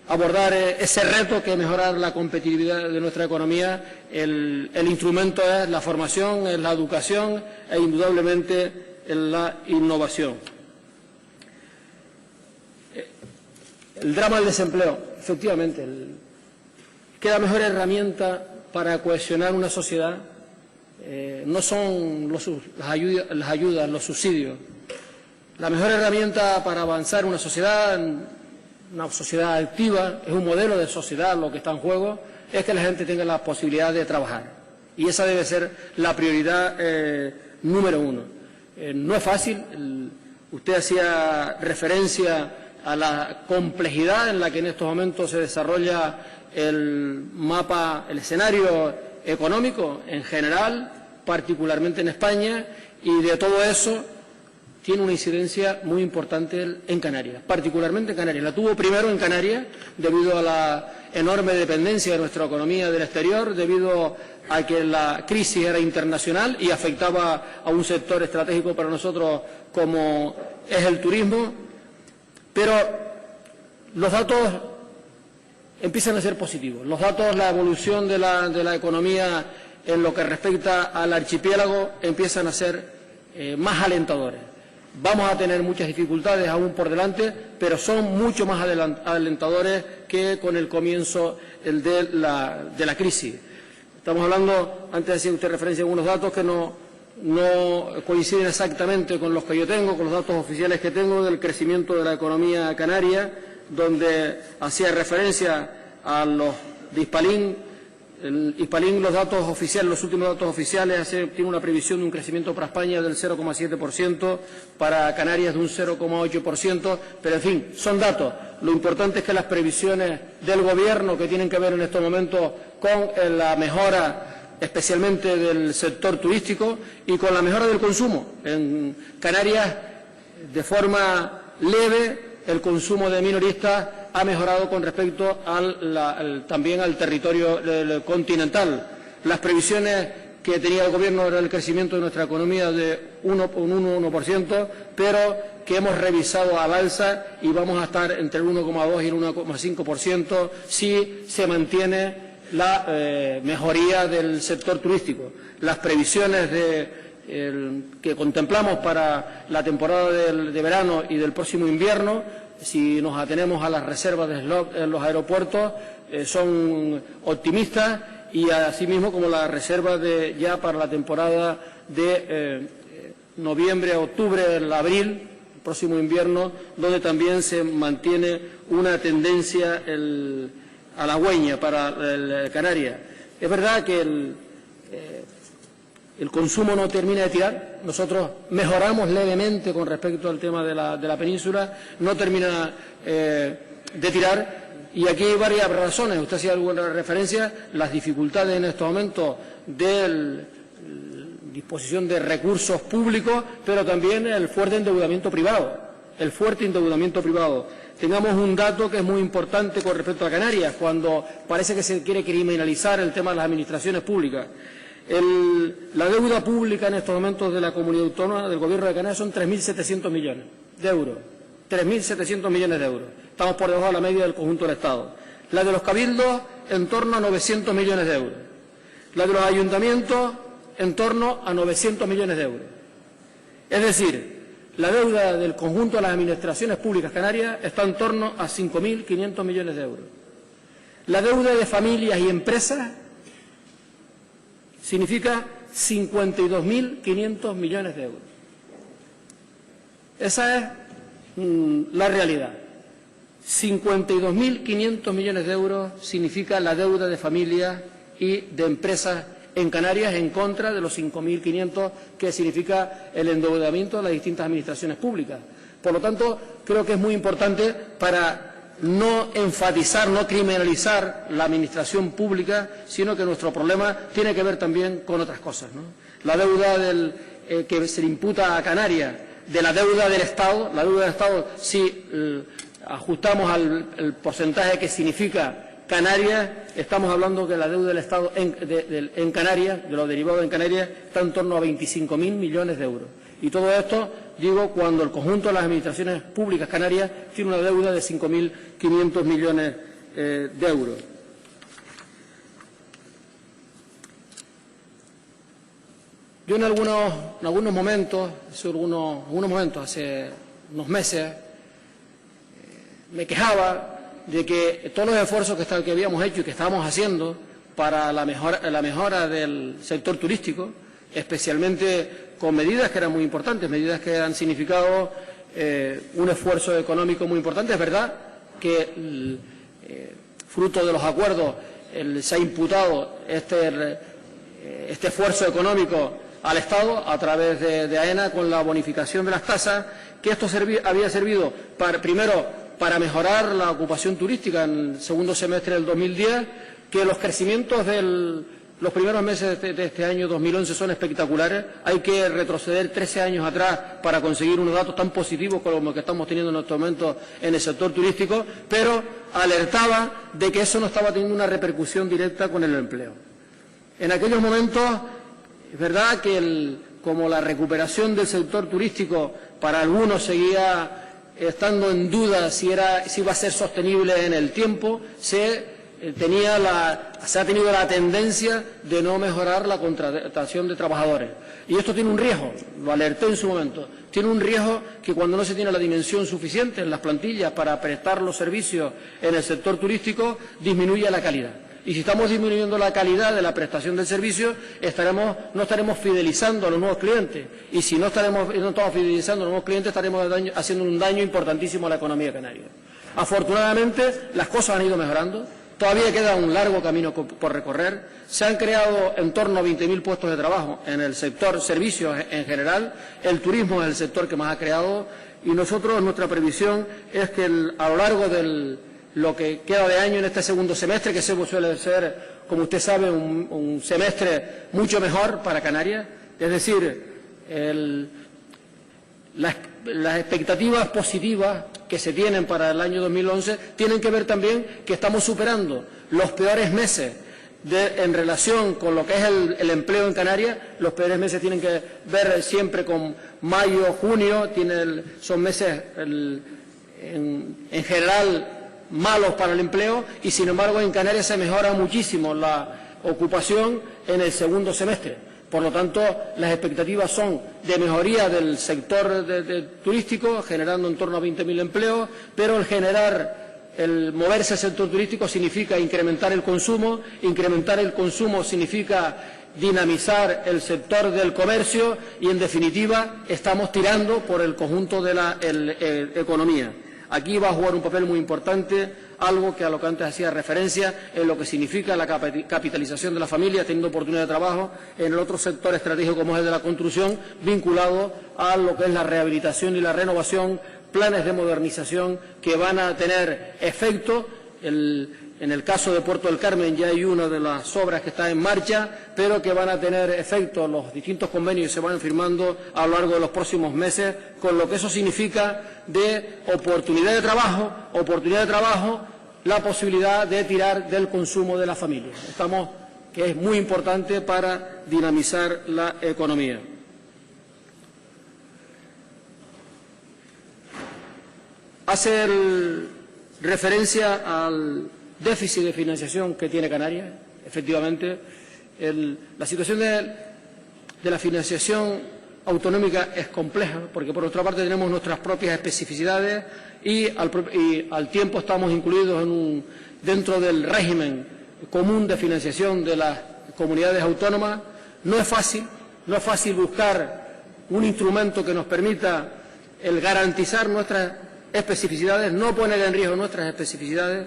abordar ese reto que es mejorar la competitividad de nuestra economía, el instrumento es la formación, es la educación e indudablemente es la innovación. El drama del desempleo, efectivamente, que la mejor herramienta para cohesionar una sociedad no son las ayudas, los subsidios. La mejor herramienta para avanzar una sociedad activa, es un modelo de sociedad lo que está en juego, es que la gente tenga la posibilidad de trabajar. Y esa debe ser la prioridad número uno. No es fácil. Usted hacía referencia a la complejidad en la que en estos momentos se desarrolla el mapa, el escenario económico en general, particularmente en España, y de todo eso tiene una incidencia muy importante en Canarias, particularmente en Canarias. La tuvo primero en Canarias, debido a la enorme dependencia de nuestra economía del exterior, debido a que la crisis era internacional y afectaba a un sector estratégico para nosotros como es el turismo, pero los datos empiezan a ser positivos. Los datos, la evolución de la economía en lo que respecta al archipiélago empiezan a ser más alentadores. Vamos a tener muchas dificultades aún por delante, pero son mucho más alentadores que con el comienzo de la crisis. Estamos hablando, antes hacía usted referencia a algunos datos que no coinciden exactamente con los que yo tengo, con los datos oficiales que tengo del crecimiento de la economía canaria, donde hacía referencia a los de Hispalín. El Hispalín, los datos oficiales, los últimos datos oficiales, tiene una previsión de un crecimiento para España del 0,7%, para Canarias de un 0,8%, pero en fin, son datos. Lo importante es que las previsiones del Gobierno, que tienen que ver en estos momentos con la mejora especialmente del sector turístico y con la mejora del consumo. En Canarias, de forma leve, el consumo de minoristas ha mejorado con respecto también al territorio continental. Las previsiones que tenía el Gobierno era el crecimiento de nuestra economía de un 1%, pero que hemos revisado al alza y vamos a estar entre el 1,2 y el 1,5% si se mantiene la mejoría del sector turístico. Las previsiones que contemplamos para la temporada de verano y del próximo invierno, si nos atenemos a las reservas de slot en los aeropuertos, son optimistas, y asimismo como las reservas ya para la temporada de noviembre, octubre, abril, el próximo invierno, donde también se mantiene una tendencia halagüeña para Canarias. Es verdad que el consumo no termina de tirar. Nosotros mejoramos levemente con respecto al tema de la península, no termina de tirar, y aquí hay varias razones. Usted hacía alguna referencia, las dificultades en estos momentos de disposición de recursos públicos, pero también el fuerte endeudamiento privado. Tengamos un dato que es muy importante con respecto a Canarias, cuando parece que se quiere criminalizar el tema de las administraciones públicas. La deuda pública en estos momentos de la comunidad autónoma del Gobierno de Canarias son 3.700 millones de euros. 3.700 millones de euros. Estamos por debajo de la media del conjunto del Estado. La de los cabildos, en torno a 900 millones de euros. La de los ayuntamientos, en torno a 900 millones de euros. Es decir, la deuda del conjunto de las administraciones públicas canarias está en torno a 5.500 millones de euros. La deuda de familias y empresas significa 52.500 millones de euros. Esa es la realidad. 52.500 millones de euros significa la deuda de familias y de empresas en Canarias, en contra de los 5.500 que significa el endeudamiento de las distintas administraciones públicas. Por lo tanto, creo que es muy importante, para no enfatizar, no criminalizar la administración pública, sino que nuestro problema tiene que ver también con otras cosas, ¿no? La deuda que se le imputa a Canarias, de la deuda del Estado. La deuda del Estado, si ajustamos al porcentaje que significa Canarias, estamos hablando que la deuda del Estado en Canarias, de los derivados en Canarias, está en torno a 25.000 millones de euros. Y todo esto, digo, cuando el conjunto de las administraciones públicas canarias tiene una deuda de 5.500 millones de euros. Yo en algunos momentos, hace unos meses, me quejaba de que todos los esfuerzos que habíamos hecho y que estábamos haciendo para la mejora del sector turístico, especialmente con medidas que eran muy importantes, medidas que han significado un esfuerzo económico muy importante. Es verdad que, fruto de los acuerdos, se ha imputado este esfuerzo económico al Estado a través de AENA con la bonificación de las tasas, que esto había servido primero para mejorar la ocupación turística en el segundo semestre del 2010, que los crecimientos los primeros meses de este año 2011 son espectaculares. Hay que retroceder 13 años atrás para conseguir unos datos tan positivos como los que estamos teniendo en estos momentos en el sector turístico, pero alertaba de que eso no estaba teniendo una repercusión directa con el empleo. En aquellos momentos, es verdad que como la recuperación del sector turístico para algunos seguía estando en duda si iba a ser sostenible en el tiempo, se ha tenido la tendencia de no mejorar la contratación de trabajadores. Y esto tiene un riesgo, lo alerté en su momento, tiene un riesgo que cuando no se tiene la dimensión suficiente en las plantillas para prestar los servicios en el sector turístico, disminuye la calidad. Y si estamos disminuyendo la calidad de la prestación del servicio, no estaremos fidelizando a los nuevos clientes. Y si no estamos fidelizando a los nuevos clientes, estaremos haciendo un daño importantísimo a la economía canaria. Afortunadamente, las cosas han ido mejorando. Todavía queda un largo camino por recorrer. Se han creado en torno a 20.000 puestos de trabajo en el sector servicios en general. El turismo es el sector que más ha creado. Y nuestra previsión es que a lo largo de lo que queda de año en este segundo semestre, que suele ser, como usted sabe, un semestre mucho mejor para Canarias, es decir, las expectativas positivas que se tienen para el año 2011 tienen que ver también que estamos superando los peores meses en relación con lo que es el empleo en Canarias. Los peores meses tienen que ver siempre con mayo, junio, son meses en general malos para el empleo, y sin embargo en Canarias se mejora muchísimo la ocupación en el segundo semestre. Por lo tanto, las expectativas son de mejoría del sector turístico, generando en torno a 20.000 empleos, pero el moverse al sector turístico significa incrementar el consumo significa dinamizar el sector del comercio y, en definitiva, estamos tirando por el conjunto de la economía. Aquí va a jugar un papel muy importante algo a lo que antes hacía referencia, en lo que significa la capitalización de la familia, teniendo oportunidad de trabajo en el otro sector estratégico como es el de la construcción, vinculado a lo que es la rehabilitación y la renovación, planes de modernización que van a tener efecto. En el caso de Puerto del Carmen ya hay una de las obras que está en marcha, pero que van a tener efecto los distintos convenios que se van firmando a lo largo de los próximos meses, con lo que eso significa de oportunidad de trabajo, la posibilidad de tirar del consumo de la familia, que es muy importante para dinamizar la economía. Hace referencia al déficit de financiación que tiene Canarias. Efectivamente, la situación de la financiación autonómica es compleja, porque por otra parte tenemos nuestras propias especificidades y al tiempo estamos incluidos dentro del régimen común de financiación de las comunidades autónomas. No es fácil buscar un instrumento que nos permita el garantizar nuestras especificidades, no poner en riesgo nuestras especificidades,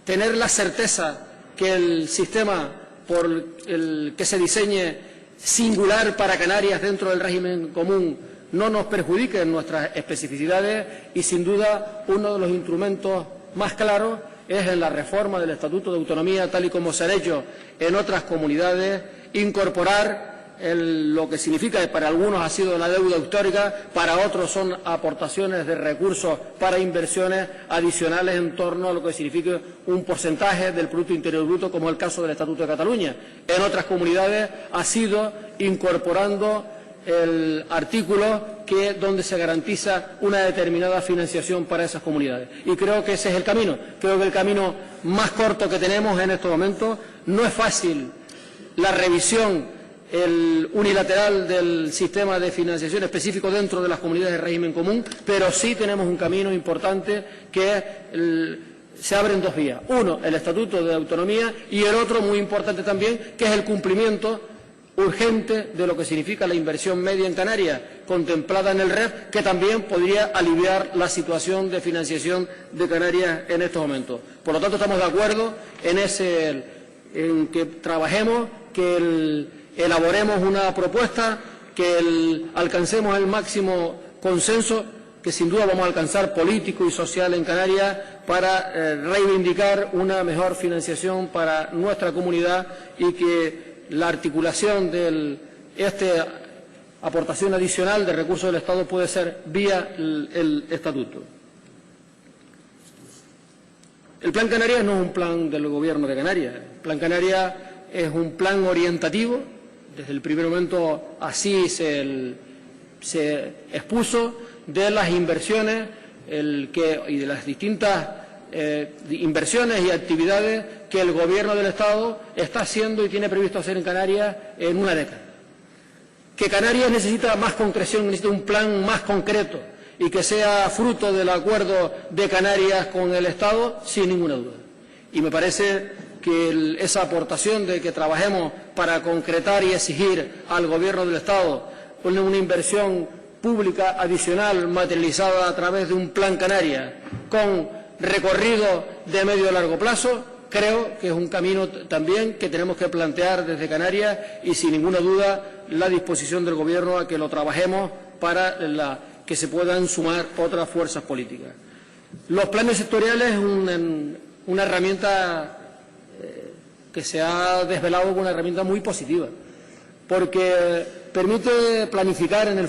tener la certeza que el sistema por el que se diseñe singular para Canarias dentro del régimen común no nos perjudique en nuestras especificidades, y sin duda uno de los instrumentos más claros es en la reforma del Estatuto de Autonomía, tal y como se ha hecho en otras comunidades, incorporar lo que significa, que para algunos ha sido la deuda histórica, para otros son aportaciones de recursos para inversiones adicionales en torno a lo que significa un porcentaje del Producto Interior Bruto, como el caso del Estatuto de Cataluña. En otras comunidades ha sido incorporando el artículo donde se garantiza una determinada financiación para esas comunidades. Y creo que ese es el camino. Creo que el camino más corto que tenemos en estos momentos. No es fácil la revisión unilateral del sistema de financiación específico dentro de las comunidades de régimen común, pero sí tenemos un camino importante que se abre en dos vías. Uno, el Estatuto de Autonomía, y el otro, muy importante también, que es el cumplimiento urgente de lo que significa la inversión media en Canarias, contemplada en el REF, que también podría aliviar la situación de financiación de Canarias en estos momentos. Por lo tanto, estamos de acuerdo en que trabajemos, que elaboremos una propuesta, que alcancemos el máximo consenso que sin duda vamos a alcanzar político y social en Canarias para reivindicar una mejor financiación para nuestra comunidad y que la articulación de esta aportación adicional de recursos del Estado puede ser vía el Estatuto. El Plan Canarias no es un plan del Gobierno de Canarias. El Plan Canarias es un plan orientativo. Desde el primer momento así se expuso de las inversiones y de las distintas inversiones y actividades que el Gobierno del Estado está haciendo y tiene previsto hacer en Canarias en una década. Que Canarias necesita más concreción, necesita un plan más concreto y que sea fruto del acuerdo de Canarias con el Estado, sin ninguna duda. Y me parece que esa aportación de que trabajemos para concretar y exigir al Gobierno del Estado una inversión pública adicional materializada a través de un Plan Canarias con recorrido de medio y largo plazo, creo que es un camino también que tenemos que plantear desde Canarias y sin ninguna duda la disposición del Gobierno a que lo trabajemos para que se puedan sumar otras fuerzas políticas. Los planes sectoriales es una herramienta que se ha desvelado como una herramienta muy positiva, porque permite planificar en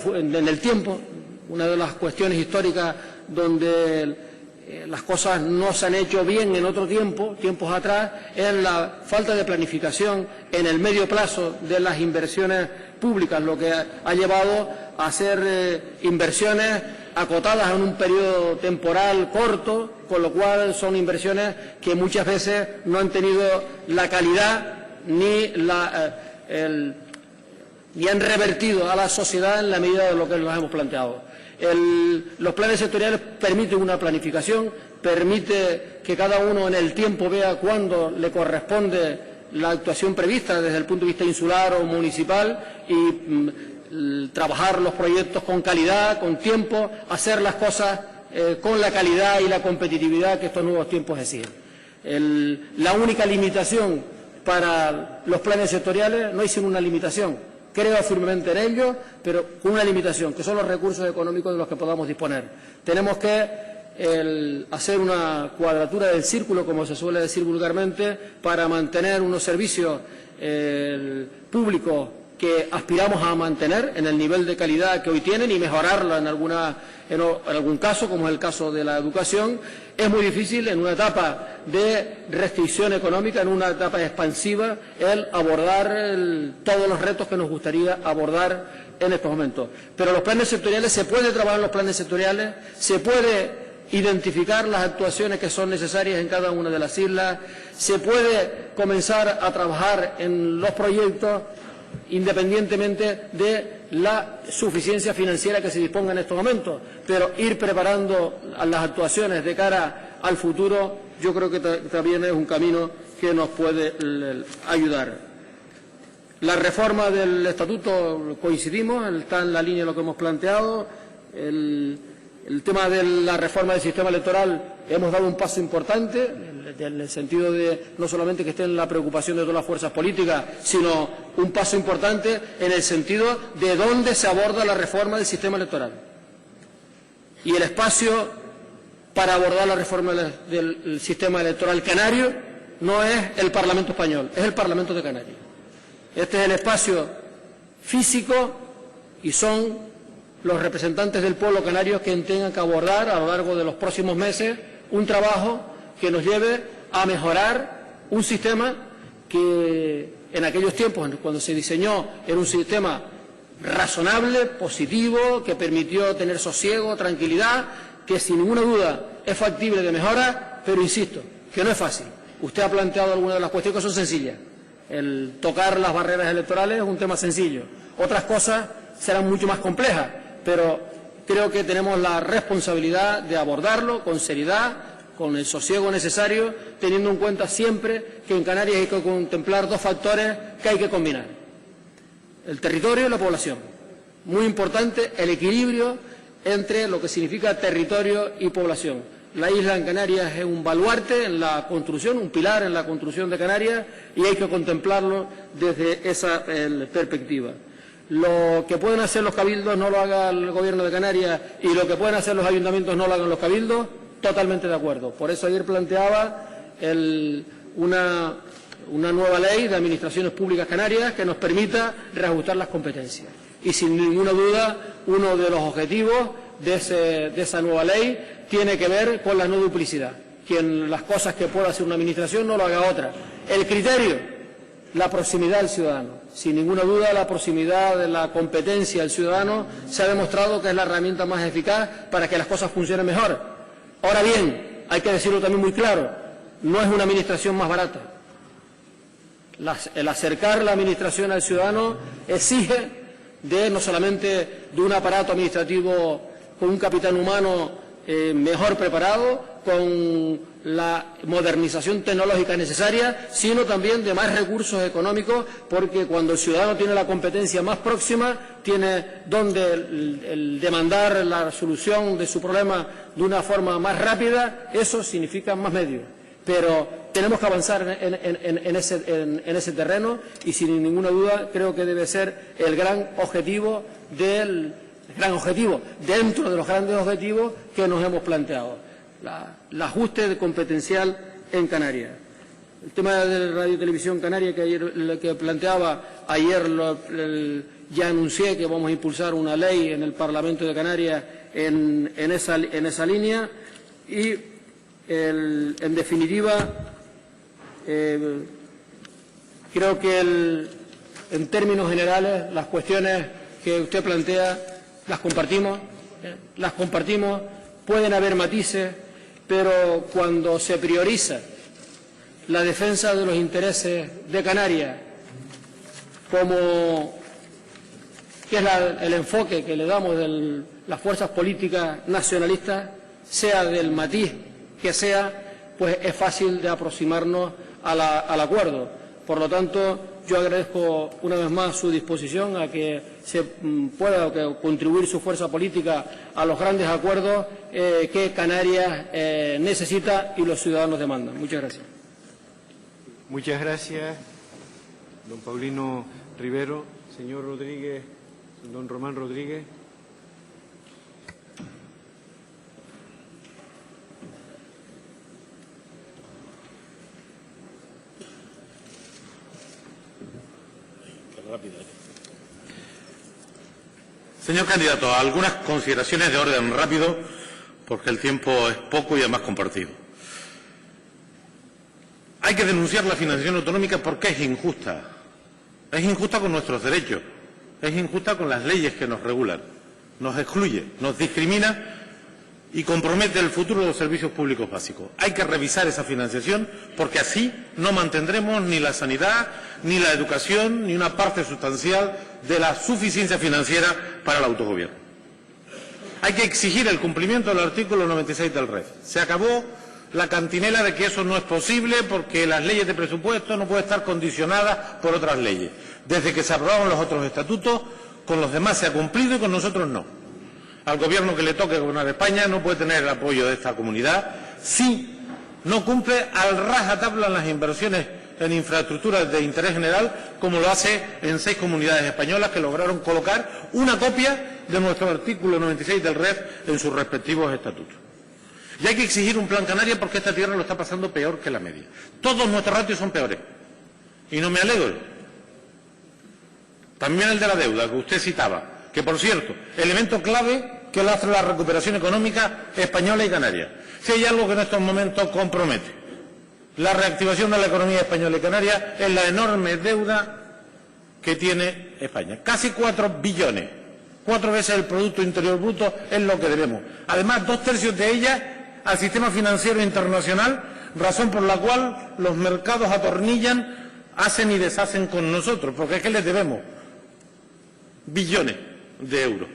el tiempo. Una de las cuestiones históricas donde las cosas no se han hecho bien en otro tiempos atrás, es la falta de planificación en el medio plazo de las inversiones públicas, lo que ha llevado a hacer inversiones acotadas en un periodo temporal corto, con lo cual son inversiones que muchas veces no han tenido la calidad ni han revertido a la sociedad en la medida de lo que nos hemos planteado. Los planes sectoriales permiten una planificación, permite que cada uno en el tiempo vea cuándo le corresponde la actuación prevista desde el punto de vista insular o municipal y trabajar los proyectos con calidad, con tiempo, hacer las cosas con la calidad y la competitividad que estos nuevos tiempos exigen. La única limitación para los planes sectoriales, no hay sino una limitación. Creo firmemente en ello, pero con una limitación, que son los recursos económicos de los que podamos disponer. Tenemos que hacer una cuadratura del círculo, como se suele decir vulgarmente, para mantener unos servicios públicos que aspiramos a mantener en el nivel de calidad que hoy tienen y mejorarla en algún caso, como es el caso de la educación. Es muy difícil en una etapa de restricción económica, en una etapa expansiva, el abordar todos los retos que nos gustaría abordar en estos momentos. Pero los planes sectoriales, se puede trabajar en los planes sectoriales, se puede identificar las actuaciones que son necesarias en cada una de las islas, se puede comenzar a trabajar en los proyectos independientemente de la suficiencia financiera que se disponga en estos momentos, pero ir preparando las actuaciones de cara al futuro, yo creo que también es un camino que nos puede ayudar. La reforma del Estatuto, coincidimos, está en la línea de lo que hemos planteado. El tema de la reforma del sistema electoral, hemos dado un paso importante, en el sentido de no solamente que esté en la preocupación de todas las fuerzas políticas, sino un paso importante en el sentido de dónde se aborda la reforma del sistema electoral. Y el espacio para abordar la reforma del sistema electoral canario no es el Parlamento español, es el Parlamento de Canarias. Este es el espacio físico y son los representantes del pueblo canario que tengan que abordar a lo largo de los próximos meses un trabajo que nos lleve a mejorar un sistema que en aquellos tiempos, cuando se diseñó, era un sistema razonable, positivo, que permitió tener sosiego, tranquilidad, que sin ninguna duda es factible de mejora, pero insisto, que no es fácil. Usted ha planteado algunas de las cuestiones que son sencillas. El tocar las barreras electorales es un tema sencillo. Otras cosas serán mucho más complejas, pero creo que tenemos la responsabilidad de abordarlo con seriedad, con el sosiego necesario, teniendo en cuenta siempre que en Canarias hay que contemplar dos factores que hay que combinar: el territorio y la población. Muy importante el equilibrio entre lo que significa territorio y población. La isla en Canarias es un baluarte en la construcción, un pilar en la construcción de Canarias, y hay que contemplarlo desde esa perspectiva. Lo que pueden hacer los cabildos no lo haga el Gobierno de Canarias, y lo que pueden hacer los ayuntamientos no lo hagan los cabildos, totalmente de acuerdo. Por eso ayer planteaba una nueva ley de administraciones públicas canarias que nos permita reajustar las competencias. Y sin ninguna duda, uno de los objetivos de esa nueva ley tiene que ver con la no duplicidad. Quien las cosas que pueda hacer una administración no lo haga otra. El criterio, la proximidad al ciudadano. Sin ninguna duda, la proximidad de la competencia al ciudadano se ha demostrado que es la herramienta más eficaz para que las cosas funcionen mejor. Ahora bien, hay que decirlo también muy claro, no es una administración más barata. El acercar la administración al ciudadano exige no solamente de un aparato administrativo con un capital humano mejor preparado, con la modernización tecnológica necesaria, sino también de más recursos económicos, porque cuando el ciudadano tiene la competencia más próxima, tiene donde el demandar la solución de su problema de una forma más rápida, eso significa más medios. Pero tenemos que avanzar en ese terreno, y sin ninguna duda creo que debe ser el gran objetivo dentro de los grandes objetivos que nos hemos planteado, el ajuste competencial en Canarias. El tema de Radio y Televisión Canaria que planteaba ayer, ya anuncié que vamos a impulsar una ley en el Parlamento de Canarias en esa línea, y en definitiva creo que en términos generales las cuestiones que usted plantea las compartimos, pueden haber matices, pero cuando se prioriza la defensa de los intereses de Canarias, como que es el enfoque que le damos de las fuerzas políticas nacionalistas, sea del matiz que sea, pues es fácil de aproximarnos al acuerdo. Por lo tanto, yo agradezco una vez más su disposición a que se pueda contribuir su fuerza política a los grandes acuerdos que Canarias necesita y los ciudadanos demandan. Muchas gracias. Muchas gracias, don Paulino Rivero. Señor Rodríguez, don Román Rodríguez. Señor candidato, algunas consideraciones de orden rápido, porque el tiempo es poco y además compartido. Hay que denunciar la financiación autonómica porque es injusta. Es injusta con nuestros derechos, es injusta con las leyes que nos regulan, nos excluye, nos discrimina y compromete el futuro de los servicios públicos básicos. Hay que revisar esa financiación porque así no mantendremos ni la sanidad, ni la educación, ni una parte sustancial de la suficiencia financiera para el autogobierno. Hay que exigir el cumplimiento del artículo 96 del REF. Se acabó la cantinela de que eso no es posible porque las leyes de presupuesto no pueden estar condicionadas por otras leyes. Desde que se aprobaron los otros estatutos, con los demás se ha cumplido y con nosotros no. Al gobierno que le toque gobernar España no puede tener el apoyo de esta comunidad si no cumple al rajatabla en las inversiones en infraestructuras de interés general, como lo hace en 6 comunidades españolas que lograron colocar una copia de nuestro artículo 96 del REF en sus respectivos estatutos. Y hay que exigir un plan Canarias porque esta tierra lo está pasando peor que la media. Todos nuestros ratios son peores. Y no me alegro. También el de la deuda, que usted citaba, que por cierto, elemento clave que lo hace la recuperación económica española y canaria. Si hay algo que en estos momentos compromete la reactivación de la economía española y canaria, es la enorme deuda que tiene España. Casi 4 billones, 4 veces el Producto Interior Bruto es lo que debemos. Además, 2/3 de ella al sistema financiero internacional, razón por la cual los mercados atornillan, hacen y deshacen con nosotros, porque es que les debemos billones de euros.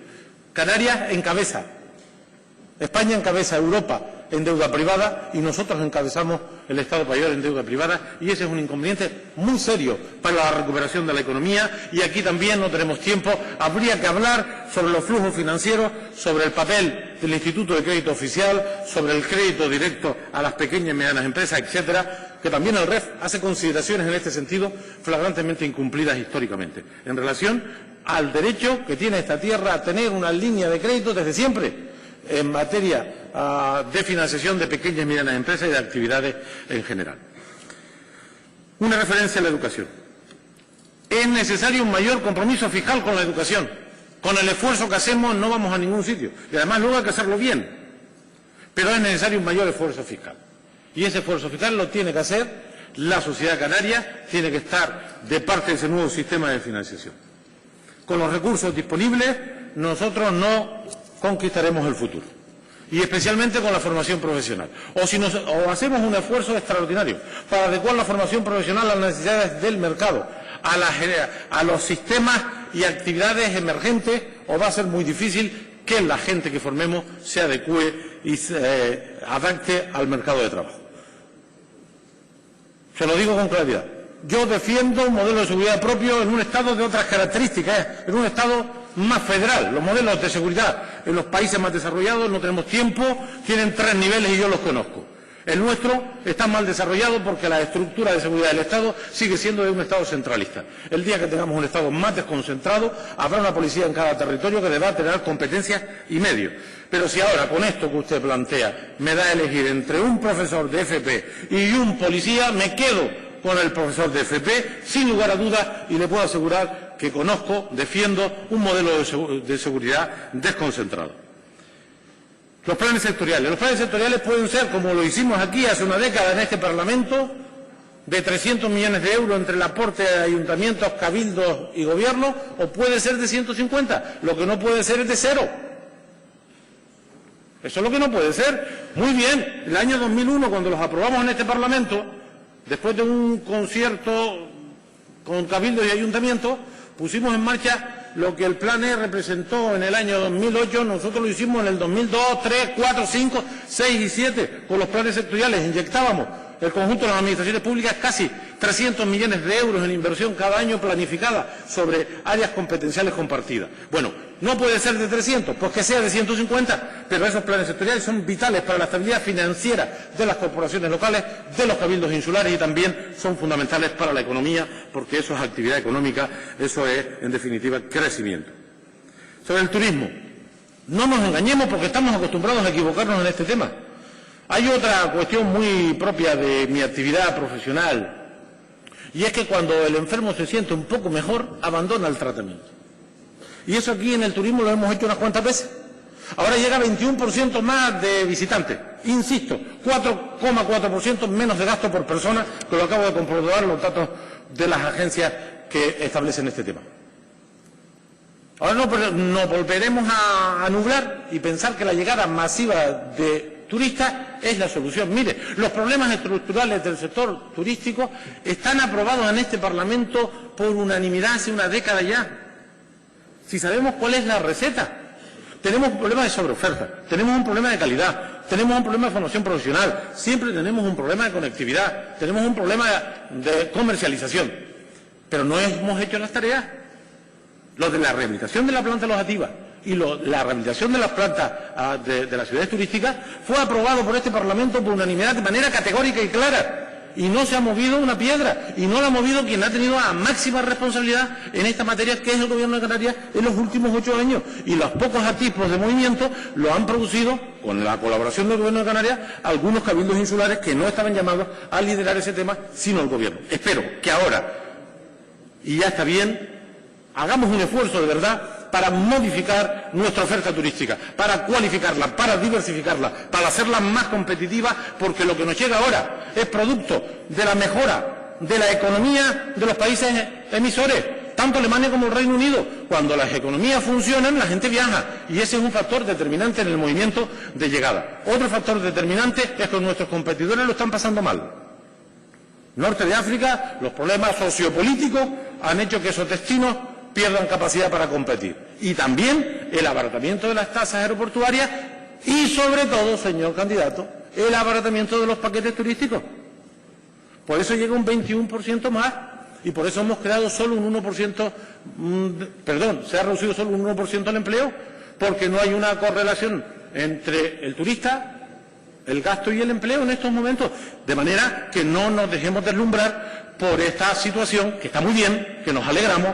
Canarias encabeza, España encabeza Europa en deuda privada y nosotros encabezamos el Estado mayor en deuda privada, y ese es un inconveniente muy serio para la recuperación de la economía. Y aquí también no tenemos tiempo, habría que hablar sobre los flujos financieros, sobre el papel del Instituto de Crédito Oficial, sobre el crédito directo a las pequeñas y medianas empresas, etcétera, que también el REF hace consideraciones en este sentido flagrantemente incumplidas históricamente, en relación al derecho que tiene esta tierra a tener una línea de crédito desde siempre en materia de financiación de pequeñas y medianas empresas y de actividades en general. Una referencia a la educación. Es necesario un mayor compromiso fiscal con la educación. Con el esfuerzo que hacemos no vamos a ningún sitio. Y además luego hay que hacerlo bien. Pero es necesario un mayor esfuerzo fiscal. Y ese esfuerzo fiscal lo tiene que hacer la sociedad canaria, tiene que estar de parte de ese nuevo sistema de financiación. Con los recursos disponibles nosotros no conquistaremos el futuro, y especialmente con la formación profesional. O hacemos un esfuerzo extraordinario para adecuar la formación profesional a las necesidades del mercado, a los sistemas y actividades emergentes, o va a ser muy difícil que la gente que formemos se adecue y se adapte al mercado de trabajo. Se lo digo con claridad. Yo defiendo un modelo de seguridad propio en un Estado de otras características, en un Estado más federal. Los modelos de seguridad en los países más desarrollados, no tenemos tiempo, tienen 3 niveles y yo los conozco. El nuestro está mal desarrollado porque la estructura de seguridad del Estado sigue siendo de un Estado centralista. El día que tengamos un Estado más desconcentrado, habrá una policía en cada territorio que deberá tener competencias y medios. Pero si ahora, con esto que usted plantea, me da a elegir entre un profesor de FP y un policía, me quedo con el profesor de FP, sin lugar a dudas, y le puedo asegurar que conozco, defiendo un modelo de seguridad desconcentrado. Los planes sectoriales. Los planes sectoriales pueden ser, como lo hicimos aquí hace una década en este Parlamento, de 300 millones de euros entre el aporte de ayuntamientos, cabildos y gobierno, o puede ser de 150. Lo que no puede ser es de 0. Eso es lo que no puede ser. Muy bien, el año 2001, cuando los aprobamos en este Parlamento, después de un concierto con cabildos y ayuntamientos, pusimos en marcha lo que el Plan E representó en el año 2008, nosotros lo hicimos en el 2002, 3, 4, 5, 6 y 7, con los planes sectoriales. Inyectábamos el conjunto de las administraciones públicas casi 300 millones de euros en inversión cada año planificada sobre áreas competenciales compartidas. Bueno, no puede ser de 300, pues que sea de 150, pero esos planes sectoriales son vitales para la estabilidad financiera de las corporaciones locales, de los cabildos insulares, y también son fundamentales para la economía, porque eso es actividad económica, eso es, en definitiva, crecimiento. Sobre el turismo, no nos engañemos porque estamos acostumbrados a equivocarnos en este tema. Hay otra cuestión muy propia de mi actividad profesional, y es que cuando el enfermo se siente un poco mejor, abandona el tratamiento. Y eso aquí en el turismo lo hemos hecho unas cuantas veces. Ahora llega 21% más de visitantes. Insisto, 4,4% menos de gasto por persona, que lo acabo de comprobar los datos de las agencias que establecen este tema. Ahora nos volveremos a nublar y pensar que la llegada masiva de turistas es la solución. Mire, los problemas estructurales del sector turístico están aprobados en este Parlamento por unanimidad hace una década ya. Si sabemos cuál es la receta, tenemos un problema de sobreoferta, tenemos un problema de calidad, tenemos un problema de formación profesional, siempre tenemos un problema de conectividad, tenemos un problema de comercialización, pero no hemos hecho las tareas. Lo de la rehabilitación de la planta alojativa y la rehabilitación de las plantas de las ciudades turísticas fue aprobado por este Parlamento por unanimidad de manera categórica y clara. Y no se ha movido una piedra, y no la ha movido quien ha tenido la máxima responsabilidad en esta materia, que es el Gobierno de Canarias, en los últimos 8 años. Y los pocos atisbos de movimiento lo han producido, con la colaboración del Gobierno de Canarias, algunos cabildos insulares que no estaban llamados a liderar ese tema, sino el Gobierno. Espero que ahora, y ya está bien, hagamos un esfuerzo de verdad para modificar nuestra oferta turística, para cualificarla, para diversificarla, para hacerla más competitiva, porque lo que nos llega ahora es producto de la mejora de la economía de los países emisores, tanto Alemania como el Reino Unido. Cuando las economías funcionan, la gente viaja, y ese es un factor determinante en el movimiento de llegada. Otro factor determinante es que nuestros competidores lo están pasando mal. Norte de África, los problemas sociopolíticos han hecho que esos destinos pierdan capacidad para competir. Y también el abaratamiento de las tasas aeroportuarias y, sobre todo, señor candidato, el abaratamiento de los paquetes turísticos. Por eso llega un 21% más y por eso hemos creado solo un 1%, se ha reducido solo un 1% el empleo, porque no hay una correlación entre el turista, el gasto y el empleo en estos momentos. De manera que no nos dejemos deslumbrar por esta situación, que está muy bien, que nos alegramos.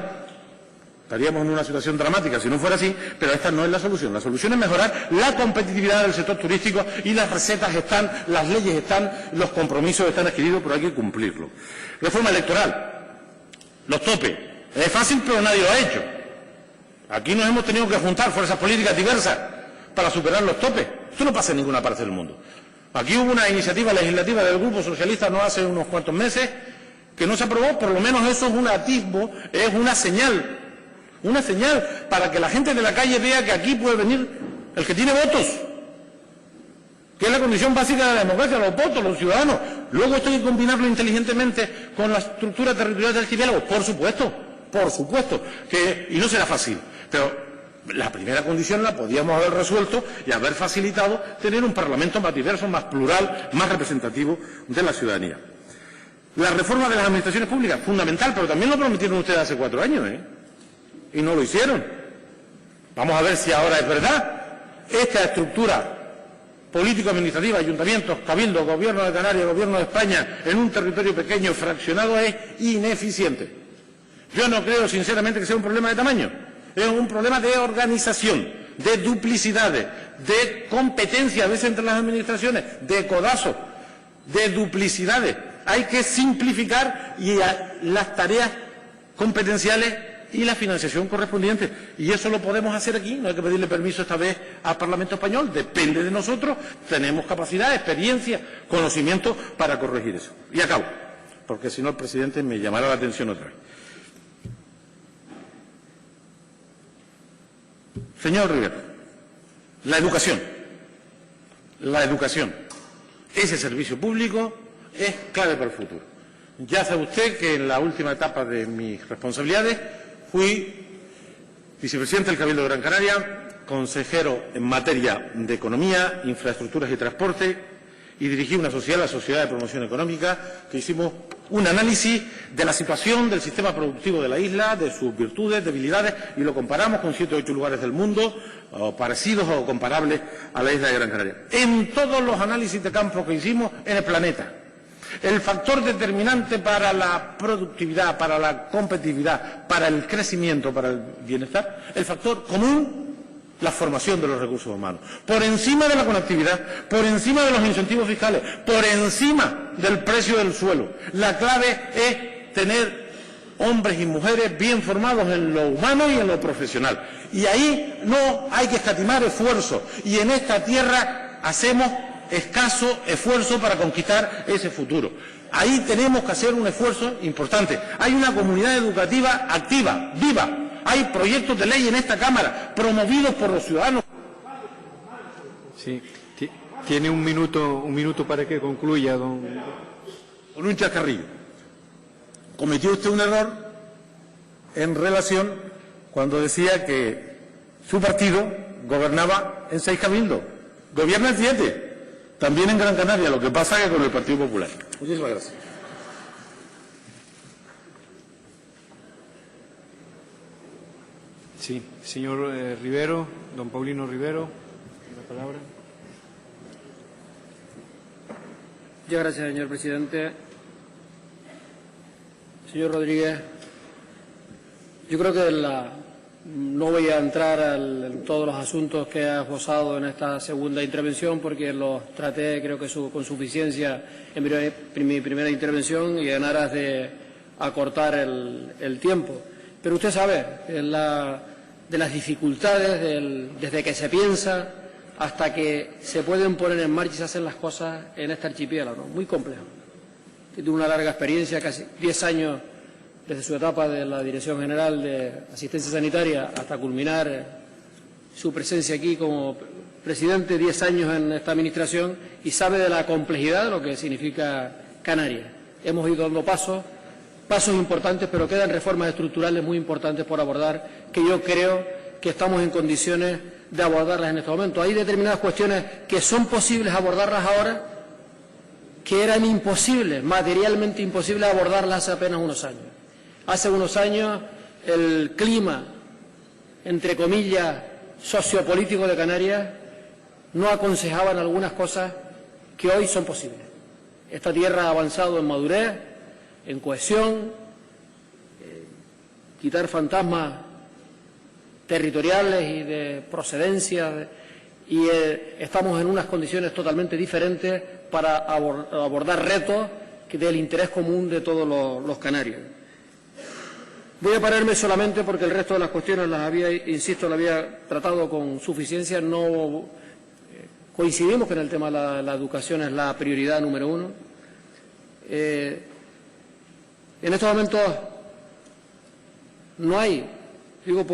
Estaríamos en una situación dramática si no fuera así, pero esta no es la solución. La solución es mejorar la competitividad del sector turístico y las recetas están, las leyes están, los compromisos están adquiridos, pero hay que cumplirlo. Reforma electoral. Los topes. Es fácil, pero nadie lo ha hecho. Aquí nos hemos tenido que juntar fuerzas políticas diversas para superar los topes. Esto no pasa en ninguna parte del mundo. Aquí hubo una iniciativa legislativa del Grupo Socialista no hace unos cuantos meses que no se aprobó. Por lo menos eso es un atisbo, es una señal para que la gente de la calle vea que aquí puede venir el que tiene votos, que es la condición básica de la democracia, los votos, los ciudadanos. Luego esto hay que combinarlo inteligentemente con la estructura territorial del archipiélago, por supuesto, y no será fácil, pero la primera condición la podíamos haber resuelto y haber facilitado tener un Parlamento más diverso, más plural, más representativo de la ciudadanía. La reforma de las administraciones públicas, fundamental, pero también lo prometieron ustedes hace 4 años, y no lo hicieron. Vamos a ver si ahora es verdad. Esta estructura político-administrativa, ayuntamientos, cabildo, gobierno de Canarias, gobierno de España, en un territorio pequeño, fraccionado, es ineficiente. Yo no creo, sinceramente, que sea un problema de tamaño. Es un problema de organización, de duplicidades, de competencia a veces entre las administraciones, de codazos, de duplicidades. Hay que simplificar las tareas competenciales y la financiación correspondiente. Y eso lo podemos hacer aquí, no hay que pedirle permiso esta vez al Parlamento Español, depende de nosotros, tenemos capacidad, experiencia, conocimiento para corregir eso. Y acabo, porque si no el presidente me llamará la atención otra vez. Señor Rivero, la educación, ese servicio público es clave para el futuro. Ya sabe usted que en la última etapa de mis responsabilidades fui vicepresidente del Cabildo de Gran Canaria, consejero en materia de economía, infraestructuras y transporte, y dirigí una sociedad, la Sociedad de Promoción Económica, que hicimos un análisis de la situación del sistema productivo de la isla, de sus virtudes, debilidades, y lo comparamos con 7 o 8 lugares del mundo, parecidos o comparables a la isla de Gran Canaria. En todos los análisis de campo que hicimos en el planeta, el factor determinante para la productividad, para la competitividad, para el crecimiento, para el bienestar, el factor común, la formación de los recursos humanos. Por encima de la conectividad, por encima de los incentivos fiscales, por encima del precio del suelo. La clave es tener hombres y mujeres bien formados en lo humano y en lo profesional. Y ahí no hay que escatimar esfuerzo. Y en esta tierra hacemos escaso esfuerzo para conquistar ese futuro. Ahí tenemos que hacer un esfuerzo importante. Hay una comunidad educativa activa, viva. Hay proyectos de ley en esta Cámara promovidos por los ciudadanos. Sí, tiene un minuto para que concluya, don. Con un chascarrillo. Cometió usted un error en relación cuando decía que su partido gobernaba en 6 cabildos. Gobierna en 7, también en Gran Canaria, lo que pasa que con el Partido Popular. Muchísimas gracias. Sí, señor Rivero, don Paulino Rivero, la palabra. Muchas gracias, señor presidente. Señor Rodríguez, yo creo que no voy a entrar en todos los asuntos que ha esbozado en esta segunda intervención porque los traté, creo que con suficiencia en mi primera intervención y en aras de acortar el tiempo. Pero usted sabe, de las dificultades desde que se piensa hasta que se pueden poner en marcha y se hacen las cosas en este archipiélago, ¿no? Muy complejo. Tiene una larga experiencia, casi 10 años desde su etapa de la Dirección General de Asistencia Sanitaria hasta culminar su presencia aquí como presidente, 10 años en esta administración, y sabe de la complejidad de lo que significa Canarias. Hemos ido dando pasos importantes, pero quedan reformas estructurales muy importantes por abordar, que yo creo que estamos en condiciones de abordarlas en este momento. Hay determinadas cuestiones que son posibles abordarlas ahora que eran imposibles, materialmente imposibles abordarlas hace apenas unos años. Hace unos años el clima, entre comillas, sociopolítico de Canarias no aconsejaban algunas cosas que hoy son posibles. Esta tierra ha avanzado en madurez, en cohesión, quitar fantasmas territoriales y de procedencia, y estamos en unas condiciones totalmente diferentes para abordar retos del interés común de todos los canarios. Voy a pararme solamente porque el resto de las cuestiones las había, insisto, las había tratado con suficiencia. No coincidimos que en el tema de la educación es la prioridad número uno. En estos momentos no hay, digo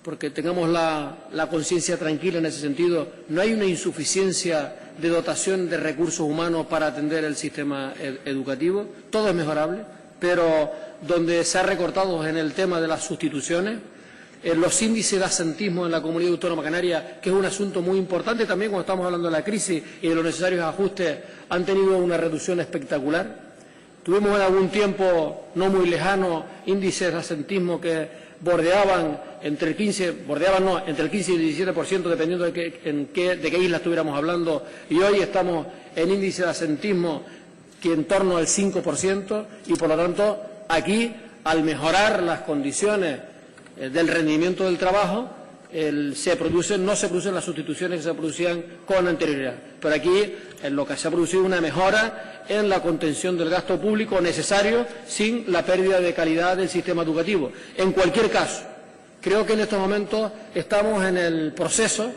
porque tengamos la conciencia tranquila en ese sentido, no hay una insuficiencia de dotación de recursos humanos para atender el sistema educativo. Todo es mejorable, pero donde se ha recortado en el tema de las sustituciones, en los índices de absentismo en la Comunidad Autónoma Canaria, que es un asunto muy importante también cuando estamos hablando de la crisis y de los necesarios ajustes, han tenido una reducción espectacular. Tuvimos en algún tiempo no muy lejano índices de absentismo que bordeaban entre el 15 y el 17%, dependiendo de qué isla estuviéramos hablando, y hoy estamos en índice de absentismo que en torno al 5%, y por lo tanto aquí, al mejorar las condiciones del rendimiento del trabajo, no se producen las sustituciones que se producían con anterioridad. Pero aquí en lo que se ha producido una mejora en la contención del gasto público necesario sin la pérdida de calidad del sistema educativo. En cualquier caso, creo que en estos momentos estamos en el proceso,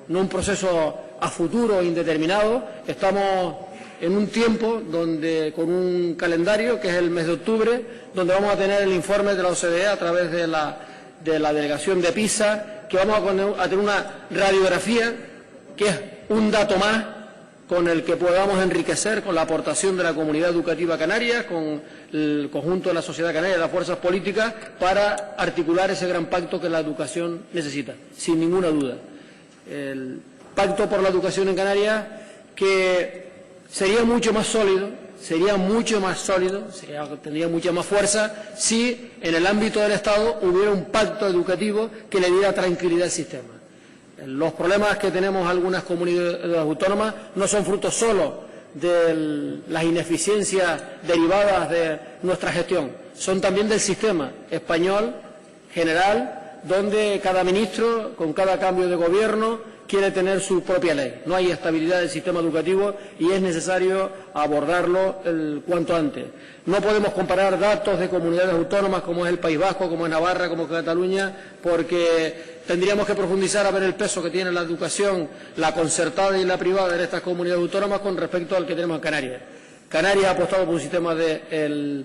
no un proceso a futuro indeterminado, estamos en un tiempo donde, con un calendario que es el mes de octubre, donde vamos a tener el informe de la OCDE a través de la delegación de PISA, que vamos a tener una radiografía que es un dato más con el que podamos enriquecer con la aportación de la comunidad educativa canaria, con el conjunto de la sociedad canaria y las fuerzas políticas, para articular ese gran pacto que la educación necesita, sin ninguna duda. El pacto por la educación en Canarias, que sería mucho más sólido, tendría mucha más fuerza si en el ámbito del Estado hubiera un pacto educativo que le diera tranquilidad al sistema. Los problemas que tenemos algunas comunidades autónomas no son fruto solo de las ineficiencias derivadas de nuestra gestión, son también del sistema español general, donde cada ministro, con cada cambio de gobierno, quiere tener su propia ley. No hay estabilidad del sistema educativo y es necesario abordarlo cuanto antes. No podemos comparar datos de comunidades autónomas como es el País Vasco, como es Navarra, como es Cataluña, porque tendríamos que profundizar a ver el peso que tiene la educación, la concertada y la privada en estas comunidades autónomas con respecto al que tenemos en Canarias. Canarias ha apostado por un sistema de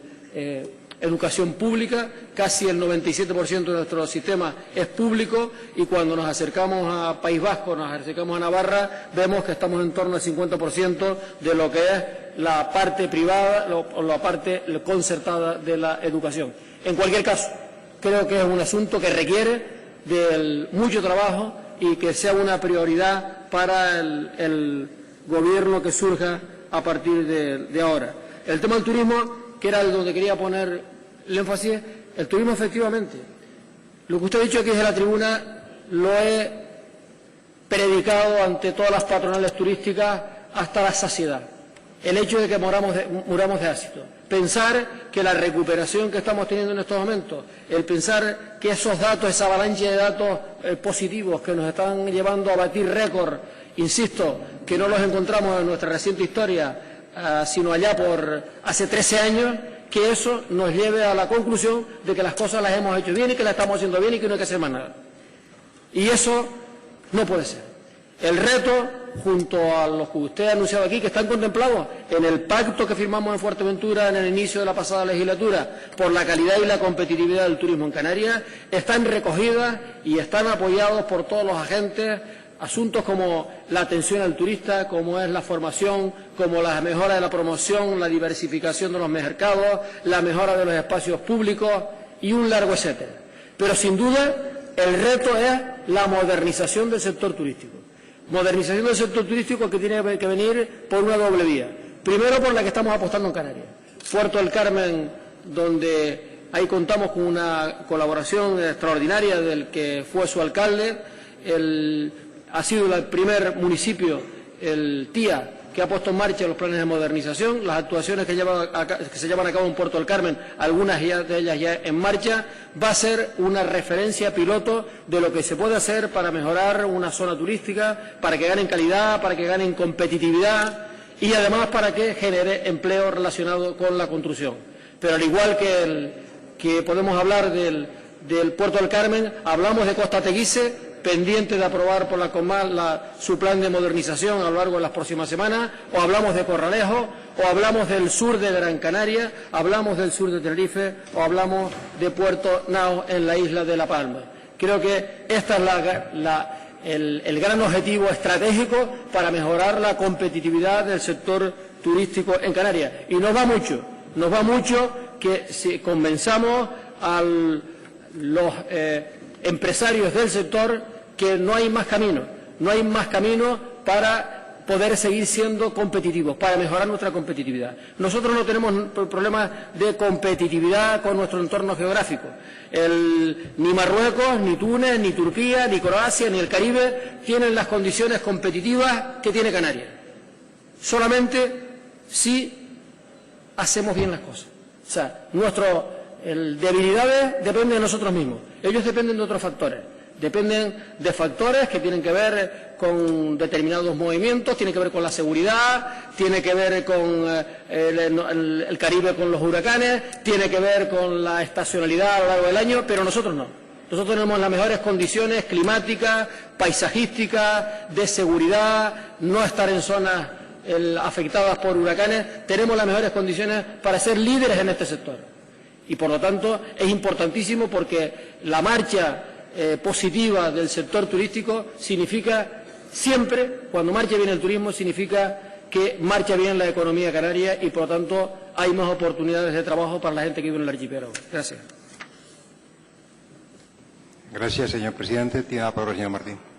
educación pública, casi el 97% de nuestro sistema es público, y cuando nos acercamos a País Vasco, nos acercamos a Navarra, vemos que estamos en torno al 50% de lo que es la parte privada o la parte concertada de la educación. En cualquier caso, creo que es un asunto que requiere de mucho trabajo y que sea una prioridad para el gobierno que surja a partir de ahora. El tema del turismo, que era el donde quería poner el énfasis, el turismo efectivamente. Lo que usted ha dicho aquí desde la tribuna lo he predicado ante todas las patronales turísticas hasta la saciedad. El hecho de que muramos de éxito. Pensar que la recuperación que estamos teniendo en estos momentos, el pensar que esos datos, esa avalancha de datos positivos que nos están llevando a batir récord, insisto, que no los encontramos en nuestra reciente historia, sino allá por hace 13 años, que eso nos lleve a la conclusión de que las cosas las hemos hecho bien y que las estamos haciendo bien y que no hay que hacer más nada. Y eso no puede ser. El reto, junto a los que usted ha anunciado aquí, que están contemplados en el pacto que firmamos en Fuerteventura en el inicio de la pasada legislatura por la calidad y la competitividad del turismo en Canarias, están recogidas y están apoyados por todos los agentes. Asuntos como la atención al turista, como es la formación, como la mejora de la promoción, la diversificación de los mercados, la mejora de los espacios públicos y un largo etcétera. Pero sin duda el reto es la modernización del sector turístico. Modernización del sector turístico que tiene que venir por una doble vía. Primero, por la que estamos apostando en Canarias. Puerto del Carmen, donde ahí contamos con una colaboración extraordinaria del que fue su alcalde. Ha sido el primer municipio, el TIA, que ha puesto en marcha los planes de modernización. Las actuaciones que se llevan a cabo en Puerto del Carmen, algunas de ellas ya en marcha, va a ser una referencia piloto de lo que se puede hacer para mejorar una zona turística, para que ganen calidad, para que ganen competitividad y además para que genere empleo relacionado con la construcción. Pero al igual que podemos hablar del Puerto del Carmen, hablamos de Costa Teguise, pendiente de aprobar por la Comal su plan de modernización a lo largo de las próximas semanas, o hablamos de Corralejo, o hablamos del sur de Gran Canaria, hablamos del sur de Tenerife, o hablamos de Puerto Naos en la isla de La Palma. Creo que este es el gran objetivo estratégico para mejorar la competitividad del sector turístico en Canarias. Y nos va mucho que si convenzamos a los empresarios del sector que no hay más camino para poder seguir siendo competitivos, para mejorar nuestra competitividad. Nosotros no tenemos problemas de competitividad con nuestro entorno geográfico. Ni Marruecos, ni Túnez, ni Turquía, ni Croacia, ni el Caribe tienen las condiciones competitivas que tiene Canarias. Solamente si hacemos bien las cosas. O sea, nuestras debilidades dependen de nosotros mismos. Ellos dependen de otros factores. Dependen de factores que tienen que ver con determinados movimientos, tiene que ver con la seguridad, tiene que ver con el Caribe con los huracanes, tiene que ver con la estacionalidad a lo largo del año, pero nosotros no. Nosotros tenemos las mejores condiciones climáticas, paisajísticas, de seguridad, no estar en zonas afectadas por huracanes. Tenemos las mejores condiciones para ser líderes en este sector. Y por lo tanto es importantísimo porque la marcha positiva del sector turístico significa siempre, cuando marcha bien el turismo, significa que marcha bien la economía canaria y por lo tanto hay más oportunidades de trabajo para la gente que vive en el archipiélago. Gracias. Gracias, señor presidente. Tiene la palabra el señor Martín.